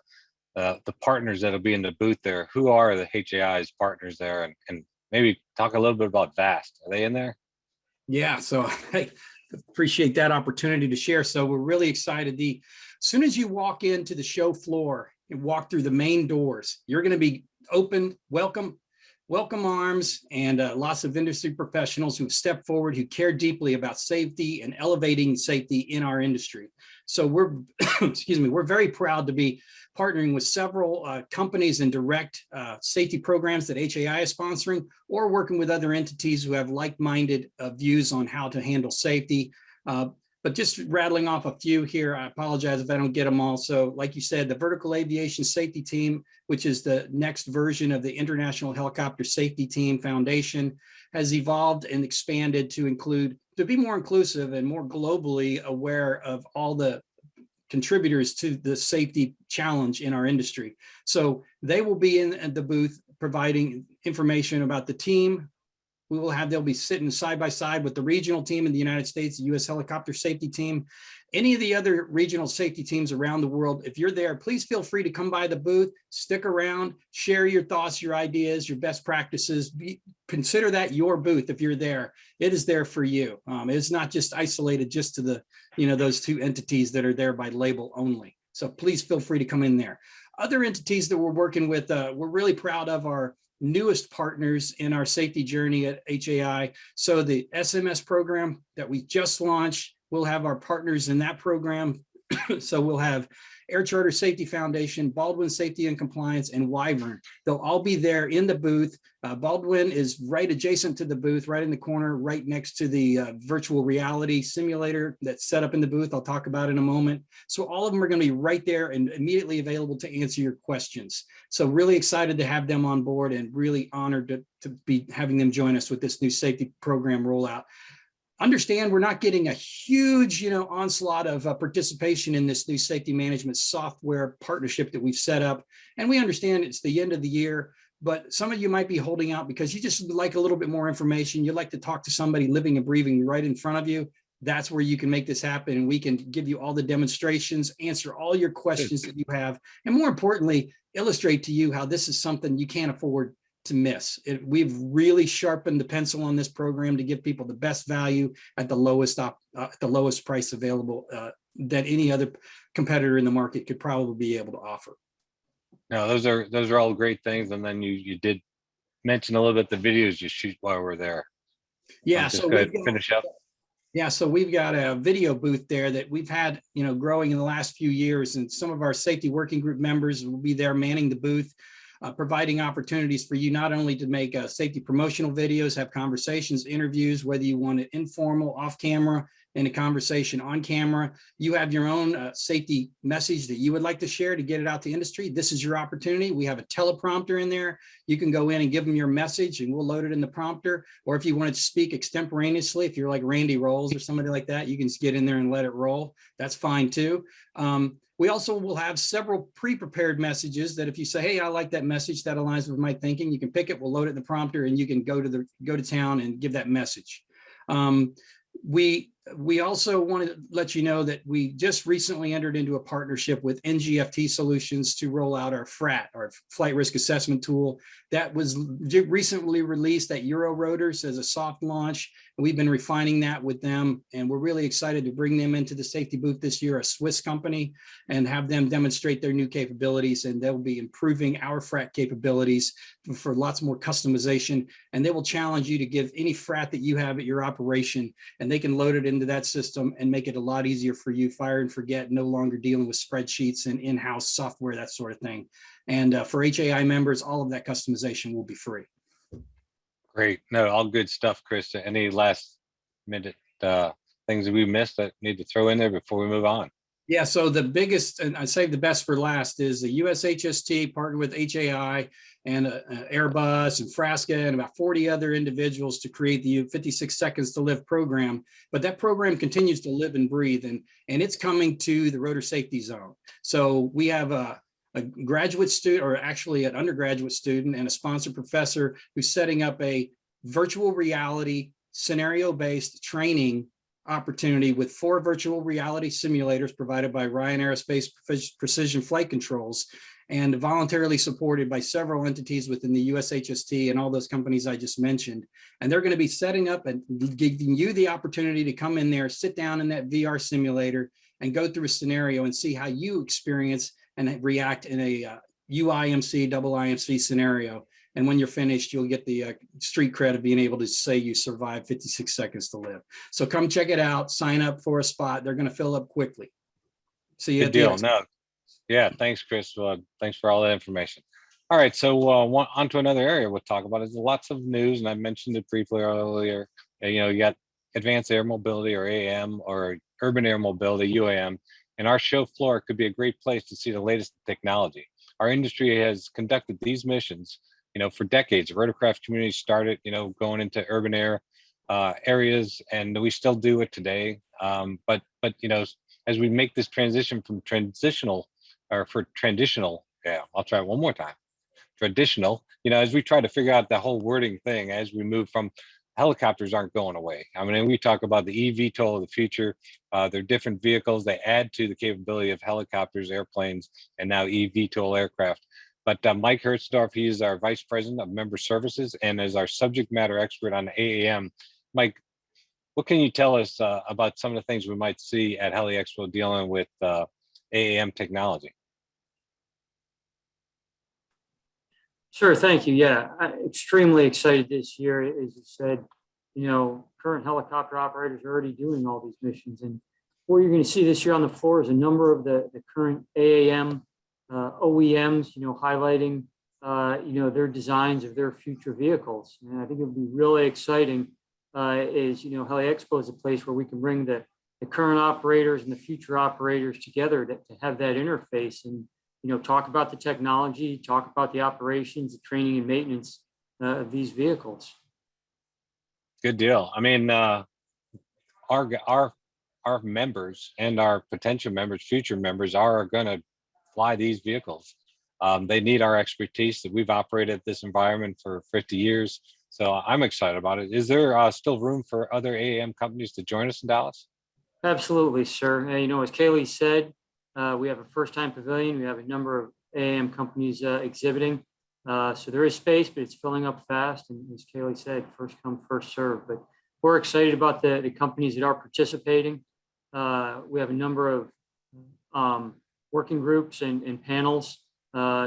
partners that'll be in the booth there. Who are the HAI's partners there? And maybe talk a little bit about VAST. Are they in there? Yeah, so I appreciate that opportunity to share. So we're really excited. As soon as you walk into the show floor and walk through the main doors, you're going to be open, welcome arms, and lots of industry professionals who've stepped forward, who care deeply about safety and elevating safety in our industry. So we're, excuse me, we're very proud to be partnering with several companies and direct safety programs that HAI is sponsoring, or working with other entities who have like-minded views on how to handle safety. But just rattling off a few here, I apologize if I don't get them all. So like you said, the Vertical Aviation Safety Team, which is the next version of the International Helicopter Safety Team Foundation, has evolved and expanded to be more inclusive and more globally aware of all the contributors to the safety challenge in our industry. So they will be in the booth providing information about the team. They'll be sitting side by side with the regional team in the United States, the U.S. Helicopter Safety Team, any of the other regional safety teams around the world. If you're there, please feel free to come by the booth, stick around, share your thoughts, your ideas, your best practices. Consider that your booth if you're there. It is there for you. It's not just isolated just to the, those two entities that are there by label only. So please feel free to come in there. Other entities that we're working with, we're really proud of our newest partners in our safety journey at HAI. So the SMS program that we just launched, we'll have our partners in that program. So we'll have Air Charter Safety Foundation, Baldwin Safety and Compliance, and Wyvern. They'll all be there in the booth. Baldwin is right adjacent to the booth, right in the corner, right next to the virtual reality simulator that's set up in the booth. I'll talk about in a moment. So all of them are going to be right there and immediately available to answer your questions. So really excited to have them on board, and really honored to be having them join us with this new safety program rollout. Understand we're not getting a huge, onslaught of participation in this new safety management software partnership that we've set up. And we understand it's the end of the year, but some of you might be holding out because you just like a little bit more information. You'd like to talk to somebody living and breathing right in front of you. That's where you can make this happen. And we can give you all the demonstrations, answer all your questions that you have, and more importantly, illustrate to you how this is something you can't afford to miss. We've really sharpened the pencil on this program to give people the best value at the lowest price available that any other competitor in the market could probably be able to offer. No, those are all great things. And then you did mention a little bit the videos you shoot while we're there. Yeah, just so go ahead and finish up. Yeah, so we've got a video booth there that we've had, growing in the last few years, and some of our safety working group members will be there manning the booth. Providing opportunities for you not only to make safety promotional videos, have conversations, interviews, whether you want it informal, off camera, in a conversation on camera, you have your own safety message that you would like to share to get it out to industry, this is your opportunity. We have a teleprompter in there. You can go in and give them your message and we'll load it in the prompter. Or if you wanted to speak extemporaneously, if you're like Randy Rolls or somebody like that, you can just get in there and let it roll. That's fine too. We also will have several pre-prepared messages that if you say, hey, I like that message, that aligns with my thinking, you can pick it, we'll load it in the prompter and you can go to town and give that message. We also want to let you know that we just recently entered into a partnership with NGFT Solutions to roll out our FRAT, our flight risk assessment tool. That was recently released at Euro Rotors as a soft launch. And we've been refining that with them. And we're really excited to bring them into the safety booth this year, a Swiss company, and have them demonstrate their new capabilities. And they'll be improving our FRAT capabilities for lots more customization. And they will challenge you to give any FRAT that you have at your operation, and they can load it into that system and make it a lot easier for you, fire and forget, no longer dealing with spreadsheets and in-house software, that sort of thing. And for HAI members, all of that customization will be free. Great. No, all good stuff, Chris. Any last minute things that we missed that need to throw in there before we move on? Yeah, so the biggest, and I saved the best for last, is the US HST partnered with HAI and Airbus and Frasca and about 40 other individuals to create the 56 Seconds to Live program. But that program continues to live and breathe, and it's coming to the Rotor Safety Zone. So we have a graduate student, or actually an undergraduate student, and a sponsored professor who's setting up a virtual reality scenario-based training opportunity with 4 virtual reality simulators provided by Ryan Aerospace Precision Flight Controls and voluntarily supported by several entities within the US HST and all those companies I just mentioned. And they're going to be setting up and giving you the opportunity to come in there, sit down in that VR simulator and go through a scenario and see how you experience and react in a UIMC, double IMC scenario. And when you're finished, you'll get the street cred of being able to say you survived 56 seconds to live. So come check it out, sign up for a spot. They're going to fill up quickly. See you at the expo. No. Yeah, thanks, Chris. Thanks for all that information. All right, so on to another area we'll talk about is lots of news, and I mentioned it briefly earlier. You got advanced air mobility, or AM, or urban air mobility, UAM, and our show floor could be a great place to see the latest technology. Our industry has conducted these missions for decades. The rotorcraft community started, going into urban air areas, and we still do it today. But as we make this transition from traditional, I'll try it one more time. Traditional, as we try to figure out the whole wording thing, as we move from helicopters aren't going away. I mean, we talk about the eVTOL of the future. They're different vehicles. They add to the capability of helicopters, airplanes, and now eVTOL aircraft. But Mike Herzdorf, he is our Vice President of Member Services and is our subject matter expert on AAM. Mike, what can you tell us about some of the things we might see at HELI-EXPO dealing with AAM technology? Sure, thank you. Yeah, I'm extremely excited this year. As you said, current helicopter operators are already doing all these missions. And what you're going to see this year on the floor is a number of the current AAM OEMs, highlighting, their designs of their future vehicles. And I think it would be really exciting HELI-EXPO is a place where we can bring the current operators and the future operators together to have that interface and, talk about the technology, talk about the operations, the training and maintenance of these vehicles. Good deal. I mean, our members and our potential members, future members, are going to fly these vehicles. They need our expertise. That we've operated this environment for 50 years. So I'm excited about it. Is there still room for other AAM companies to join us in Dallas? Absolutely, sir. As Kaylee said, we have a first-time pavilion. We have a number of AAM companies exhibiting. So there is space, but it's filling up fast. And as Kaylee said, first come, first serve. But we're excited about the companies that are participating. We have a number of working groups and panels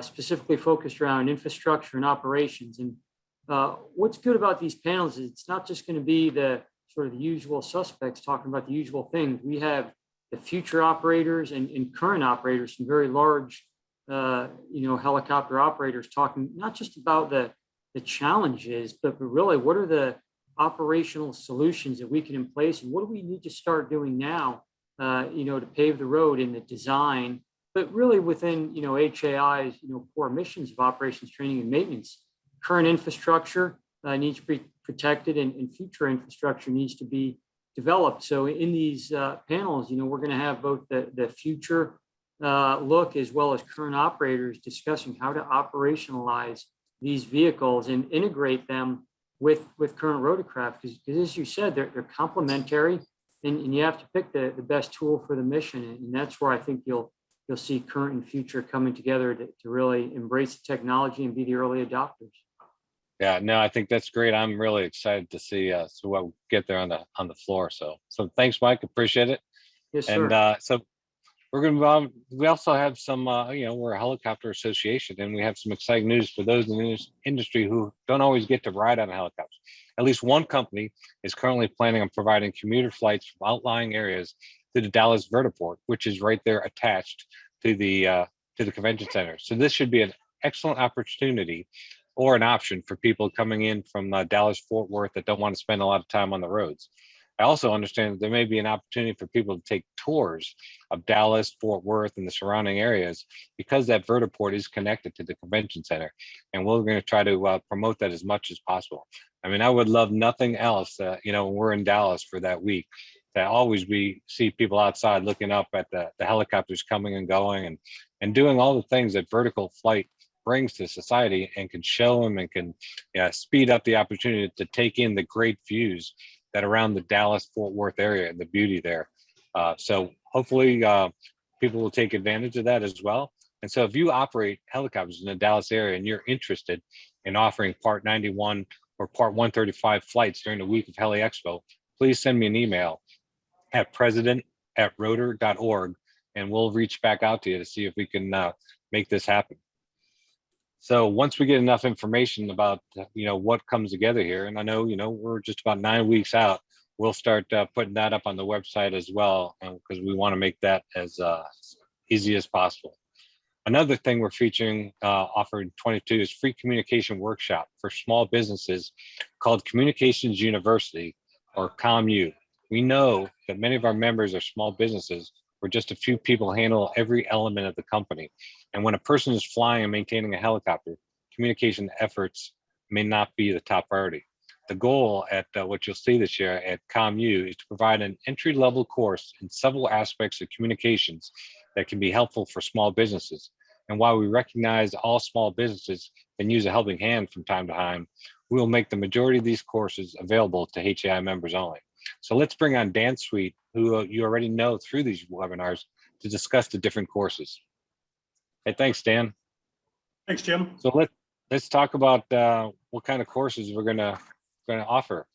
specifically focused around infrastructure and operations. And what's good about these panels is it's not just going to be the sort of the usual suspects talking about the usual things. We have the future operators and current operators, some very large, helicopter operators talking not just about the challenges, but really what are the operational solutions that we can in place, and what do we need to start doing now, to pave the road in the design, but really within, HAI's, core missions of operations, training, and maintenance. Current infrastructure needs to be protected, and future infrastructure needs to be developed. So in these panels, we're going to have both the future look as well as current operators discussing how to operationalize these vehicles and integrate them with current rotorcraft, because as you said, they're complementary, and you have to pick the best tool for the mission, and that's where I think you'll see current and future coming together to really embrace the technology and be the early adopters. Yeah, no, I think that's great. I'm really excited to see what we get there on the floor. So thanks, Mike. Appreciate it. Yes, sir. And so we're going to move on. We also have some, we're a helicopter association, and we have some exciting news for those in the industry who don't always get to ride on a helicopter. At least one company is currently planning on providing commuter flights from outlying areas to the Dallas Vertiport, which is right there attached to the convention center. So this should be an excellent opportunity or an option for people coming in from Dallas Fort Worth that don't want to spend a lot of time on the roads. I also understand that there may be an opportunity for people to take tours of Dallas, Fort Worth, and the surrounding areas, because that vertiport is connected to the convention center. And we're going to try to promote that as much as possible. I mean, I would love nothing else, when we're in Dallas for that week, to always see people outside looking up at the helicopters coming and going, and doing all the things that vertical flight brings to society, and can show them and can speed up the opportunity to take in the great views that around the Dallas Fort Worth area and the beauty there. So hopefully people will take advantage of that as well. And so if you operate helicopters in the Dallas area and you're interested in offering Part 91 or Part 135 flights during the week of HELI-EXPO, please send me an email at president@rotor.org, and we'll reach back out to you to see if we can make this happen. So once we get enough information about, what comes together here, and I know, we're just about 9 weeks out, we'll start putting that up on the website as well, because we want to make that as easy as possible. Another thing we're featuring offered in 22 is free communication workshop for small businesses called Communications University, or ComU. We know that many of our members are small businesses where just a few people handle every element of the company. And when a person is flying and maintaining a helicopter, communication efforts may not be the top priority. The goal at what you'll see this year at ComU is to provide an entry-level course in several aspects of communications that can be helpful for small businesses. And while we recognize all small businesses can use a helping hand from time to time, we will make the majority of these courses available to HAI members only. So let's bring on Dan Sweet, who you already know through these webinars, to discuss the different courses. Hey, thanks, Dan. Thanks, Jim. So let's talk about what kind of courses we're gonna offer.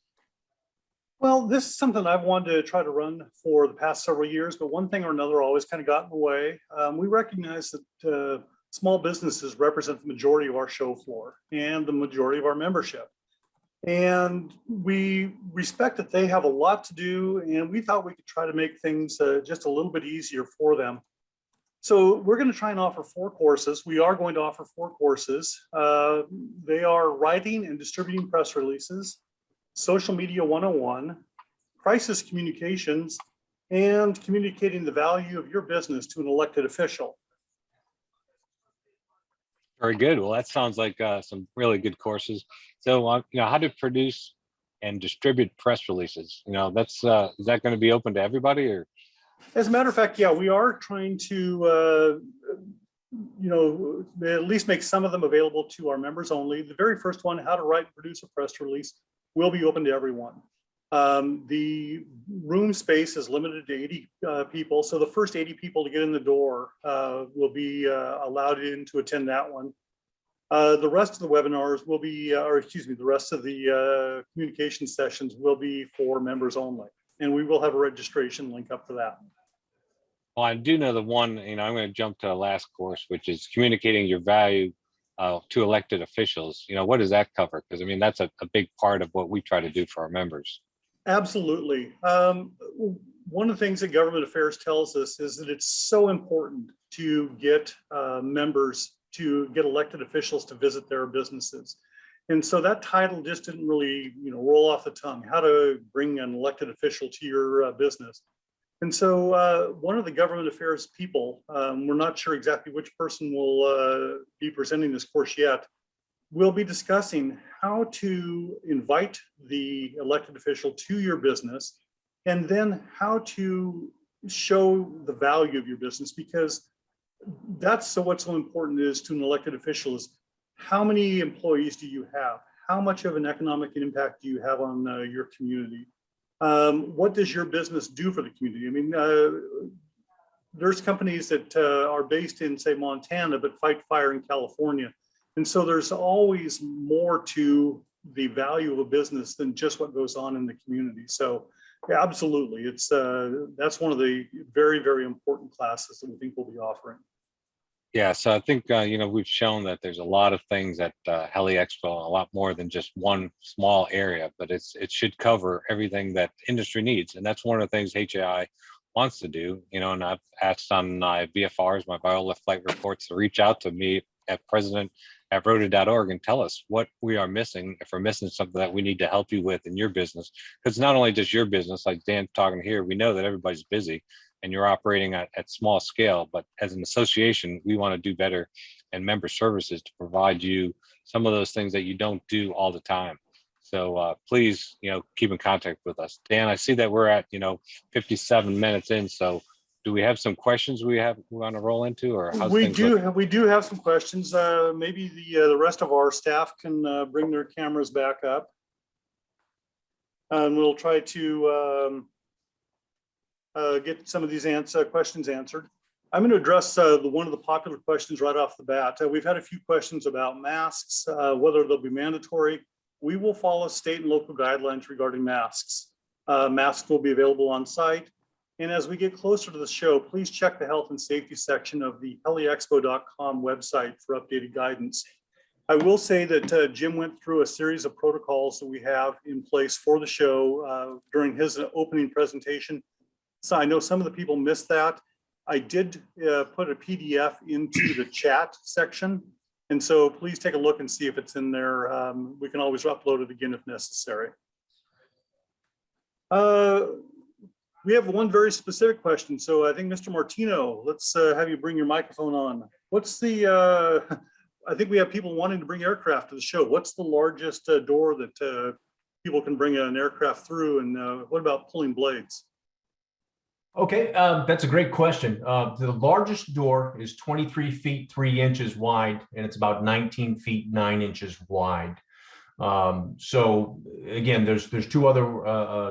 Well, this is something I've wanted to try to run for the past several years, but one thing or another always kind of got in the way. We recognize that small businesses represent the majority of our show floor and the majority of our membership. And we respect that they have a lot to do, and we thought we could try to make things just a little bit easier for them. So we're going to try and offer 4 courses. We are going to offer 4 courses. They are writing and distributing press releases, social media 101, crisis communications, and communicating the value of your business to an elected official. Very good. Well, that sounds like some really good courses. So, how to produce and distribute press releases. That's is that going to be open to everybody, or? As a matter of fact, yeah, we are trying to, at least make some of them available to our members only. The very first one, how to write and produce a press release, will be open to everyone. The room space is limited to 80 people. So the first 80 people to get in the door will be allowed in to attend that one. The rest of the webinars will be, the rest of the communication sessions will be for members only. And we will have a registration link up for that. Well, I do know the one, I'm going to jump to the last course, which is communicating your value to elected officials. What does that cover? Because that's a big part of what we try to do for our members. Absolutely. One of the things that government affairs tells us is that it's so important to get members, to get elected officials to visit their businesses. And so that title just didn't really, roll off the tongue, how to bring an elected official to your business. And so one of the government affairs people, we're not sure exactly which person will be presenting this course yet, we'll be discussing how to invite the elected official to your business, and then how to show the value of your business, because that's what's so important is to an elected official is how many employees do you have? How much of an economic impact do you have on your community? What does your business do for the community? I mean, there's companies that are based in, say, Montana, but fight fire in California. And so there's always more to the value of a business than just what goes on in the community. So yeah, absolutely. It's that's one of the very, very important classes that we think we'll be offering. Yeah, so I think, we've shown that there's a lot of things at HELI-EXPO, a lot more than just one small area, but it should cover everything that industry needs. And that's one of the things HAI wants to do, and I've asked on my VFRs, my Biolift flight reports, to reach out to me at president@rota.org and tell us what we are missing, if we're missing something that we need to help you with in your business. Because not only just your business, like Dan's talking here, we know that everybody's busy and you're operating at small scale, but as an association, we want to do better and member services to provide you some of those things that you don't do all the time. So please, keep in contact with us. Dan, I see that we're at, 57 minutes in. So do we have some questions we want to roll into, or how's we things do looking? we do have some questions. Maybe the rest of our staff can bring their cameras back up, and we'll try to get some of these questions answered. I'm going to address one of the popular questions right off the bat. We've had a few questions about masks, whether they'll be mandatory. We will follow state and local guidelines regarding masks. Masks will be available on site. And as we get closer to the show, please check the health and safety section of the HELIEXPO.com website for updated guidance. I will say that Jim went through a series of protocols that we have in place for the show during his opening presentation. So I know some of the people missed that. I did put a PDF into the chat section. And so please take a look and see if it's in there. We can always upload it again if necessary. We have one very specific question. So I think Mr. Martino, let's have you bring your microphone on. What's the, I think we have people wanting to bring aircraft to the show. What's the largest door that people can bring an aircraft through? And what about pulling blades? Okay, that's a great question. The largest door is 23 feet 3 inches wide, and it's about 19 feet 9 inches wide. So again, there's two other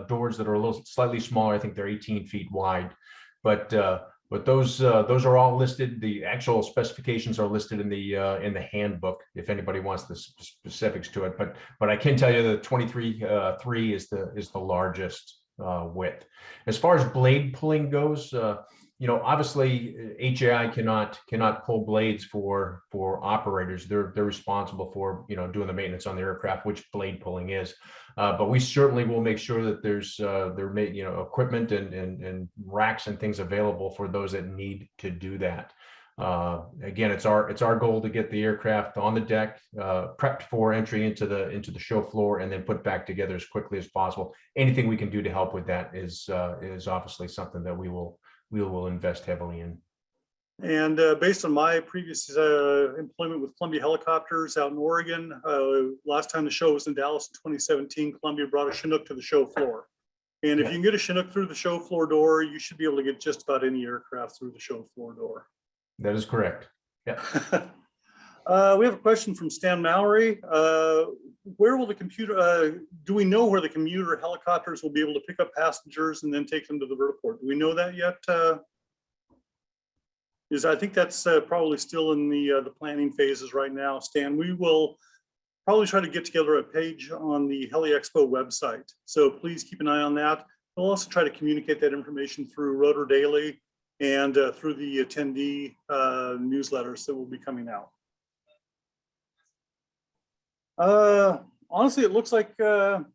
doors that are a little slightly smaller. I think they're 18 feet wide, but those are all listed. The actual specifications are listed in the handbook if anybody wants the specifics to it. But I can tell you that 23.3 is the largest width. As far as blade pulling goes, obviously HAI cannot pull blades for operators. They're responsible for doing the maintenance on the aircraft, which blade pulling is. But we certainly will make sure that there's equipment and racks and things available for those that need to do that. Again, it's our goal to get the aircraft on the deck, prepped for entry into the show floor, and then put back together as quickly as possible. Anything we can do to help with that is obviously something that we will invest heavily in. And based on my previous employment with Columbia Helicopters out in Oregon, last time the show was in Dallas in 2017, Columbia brought a Chinook to the show floor. And if you can get a Chinook through the show floor door, you should be able to get just about any aircraft through the show floor door. That is correct. Yeah. We have a question from Stan Mallory. Where will the computer, do we know where the commuter helicopters will be able to pick up passengers and then take them to the vertiport? Do we know that yet? I think that's probably still in the planning phases right now, Stan. We will probably try to get together a page on the HELI-EXPO website. So please keep an eye on that. We'll also try to communicate that information through Rotor Daily and through the attendee newsletters that will be coming out. Honestly, it looks like that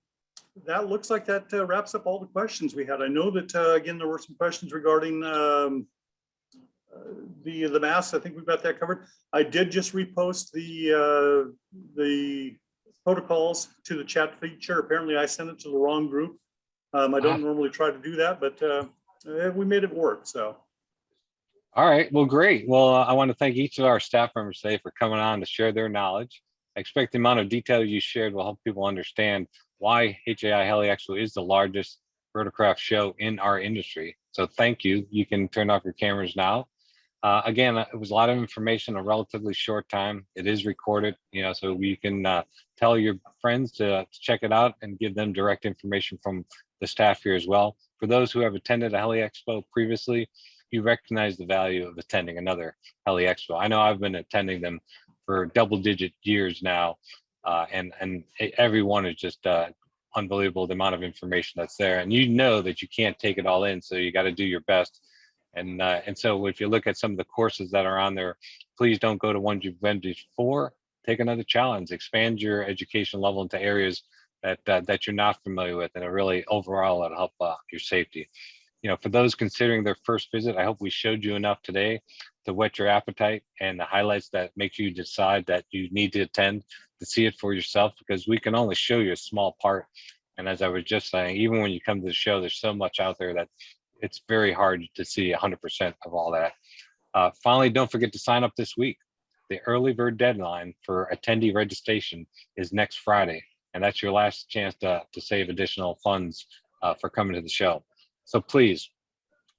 wraps up all the questions we had. I know that again there were some questions regarding the masks. I think we've got that covered. I did just repost the protocols to the chat feature. Apparently I sent it to the wrong group. I don't normally try to do that, but we made it work, so. All right, well, great. Well, I want to thank each of our staff members today for coming on to share their knowledge. I expect the amount of detail you shared will help people understand why HAI Heli-EXPO is the largest rotorcraft show in our industry. So thank you. You can turn off your cameras now. Again, it was a lot of information in a relatively short time. It is recorded, so you can tell your friends to check it out and give them direct information from the staff here as well. For those who have attended a Heli-EXPO previously, you recognize the value of attending another Heli-EXPO. I know I've been attending them for double-digit years now, and every one is just unbelievable, the amount of information that's there. And you know that you can't take it all in, so you got to do your best. And so if you look at some of the courses that are on there, please don't go to ones you've been before. Take another challenge, expand your education level into areas that you're not familiar with, and it really overall it'll help your safety. For those considering their first visit, I hope we showed you enough today to whet your appetite and the highlights that make you decide that you need to attend to see it for yourself, because we can only show you a small part. And as I was just saying, even when you come to the show, there's so much out there that it's very hard to see 100% of all that. Finally, don't forget to sign up this week. The early bird deadline for attendee registration is next Friday, and that's your last chance to save additional funds for coming to the show. So please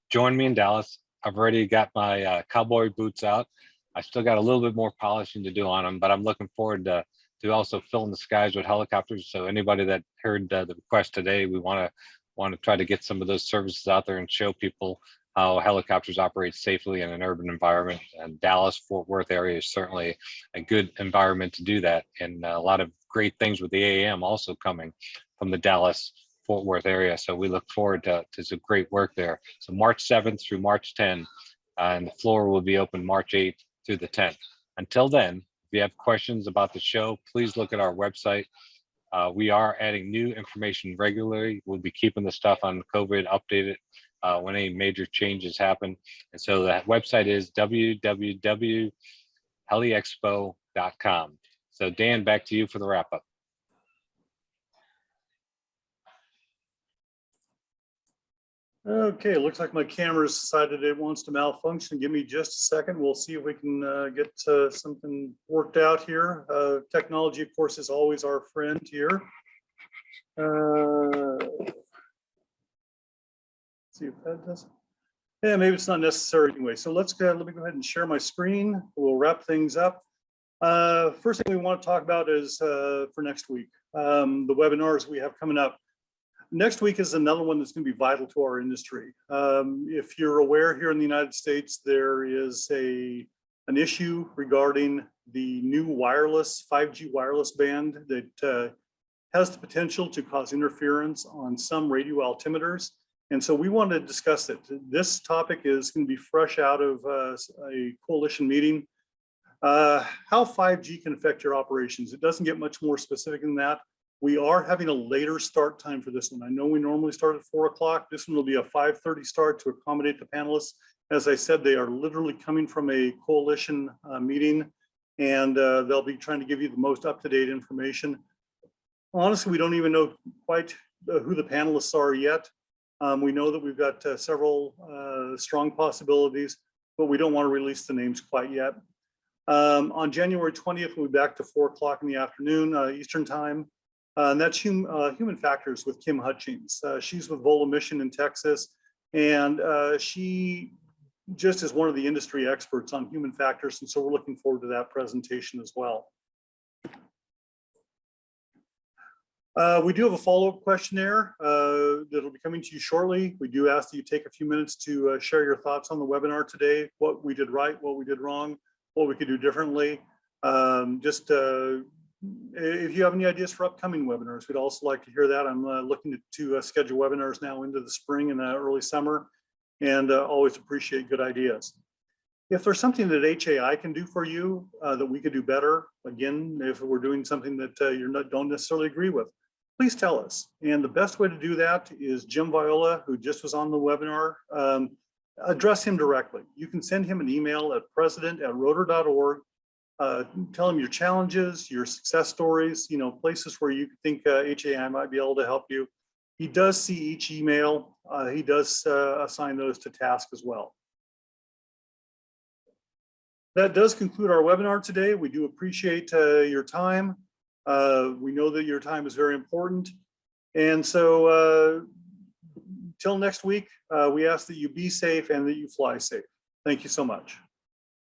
join me in Dallas. I've already got my cowboy boots out. I still got a little bit more polishing to do on them, but I'm looking forward to also filling the skies with helicopters. So anybody that heard the request today, we want to try to get some of those services out there and show people how helicopters operate safely in an urban environment. And Dallas, Fort Worth area is certainly a good environment to do that. And a lot of great things with the AAM also coming from the Dallas Fort Worth area. So we look forward to some great work there. So March 7th through March 10th, and the floor will be open March 8th through the 10th. Until then, if you have questions about the show, please look at our website. We are adding new information regularly. We'll be keeping the stuff on COVID updated when any major changes happen. And so that website is www.heliexpo.com. So Dan, back to you for the wrap up. Okay, looks like my camera's decided it wants to malfunction. Give me just a second. We'll see if we can get something worked out here. Technology, of course, is always our friend here. See if that does. Yeah, maybe it's not necessary anyway. So let me go ahead and share my screen. We'll wrap things up. First thing we want to talk about is for next week, the webinars we have coming up. Next week is another one that's going to be vital to our industry. If you're aware, here in the United States, there is an issue regarding the new wireless 5G wireless band that has the potential to cause interference on some radio altimeters. And so we want to discuss it. This topic is going to be fresh out of a coalition meeting. How 5G can affect your operations. It doesn't get much more specific than that. We are having a later start time for this one. I know we normally start at 4 o'clock. This one will be a 5:30 start to accommodate the panelists. As I said, they are literally coming from a coalition meeting, and they'll be trying to give you the most up-to-date information. Honestly, we don't even know quite who the panelists are yet. We know that we've got several strong possibilities, but we don't want to release the names quite yet. On January 20th, we'll be back to 4 o'clock in the afternoon, Eastern time. And that's human factors with Kim Hutchings. She's with Vola Mission in Texas, and she just is one of the industry experts on human factors. And so we're looking forward to that presentation as well. We do have a follow-up questionnaire that'll be coming to you shortly. We do ask that you take a few minutes to share your thoughts on the webinar today, what we did right, what we did wrong, what we could do differently. If you have any ideas for upcoming webinars, we'd also like to hear that. I'm looking to schedule webinars now into the spring and early summer, and always appreciate good ideas. If there's something that HAI can do for you that we could do better, again, if we're doing something that don't necessarily agree with, please tell us. And the best way to do that is Jim Viola, who just was on the webinar. Address him directly. You can send him an email at president@rotor.org. tell him your challenges, your success stories, places where you think HAI might be able to help you. He does see each email. He does assign those to task as well. That does conclude our webinar today. We do appreciate your time. We know that your time is very important. And so till next week, we ask that you be safe and that you fly safe. Thank you so much.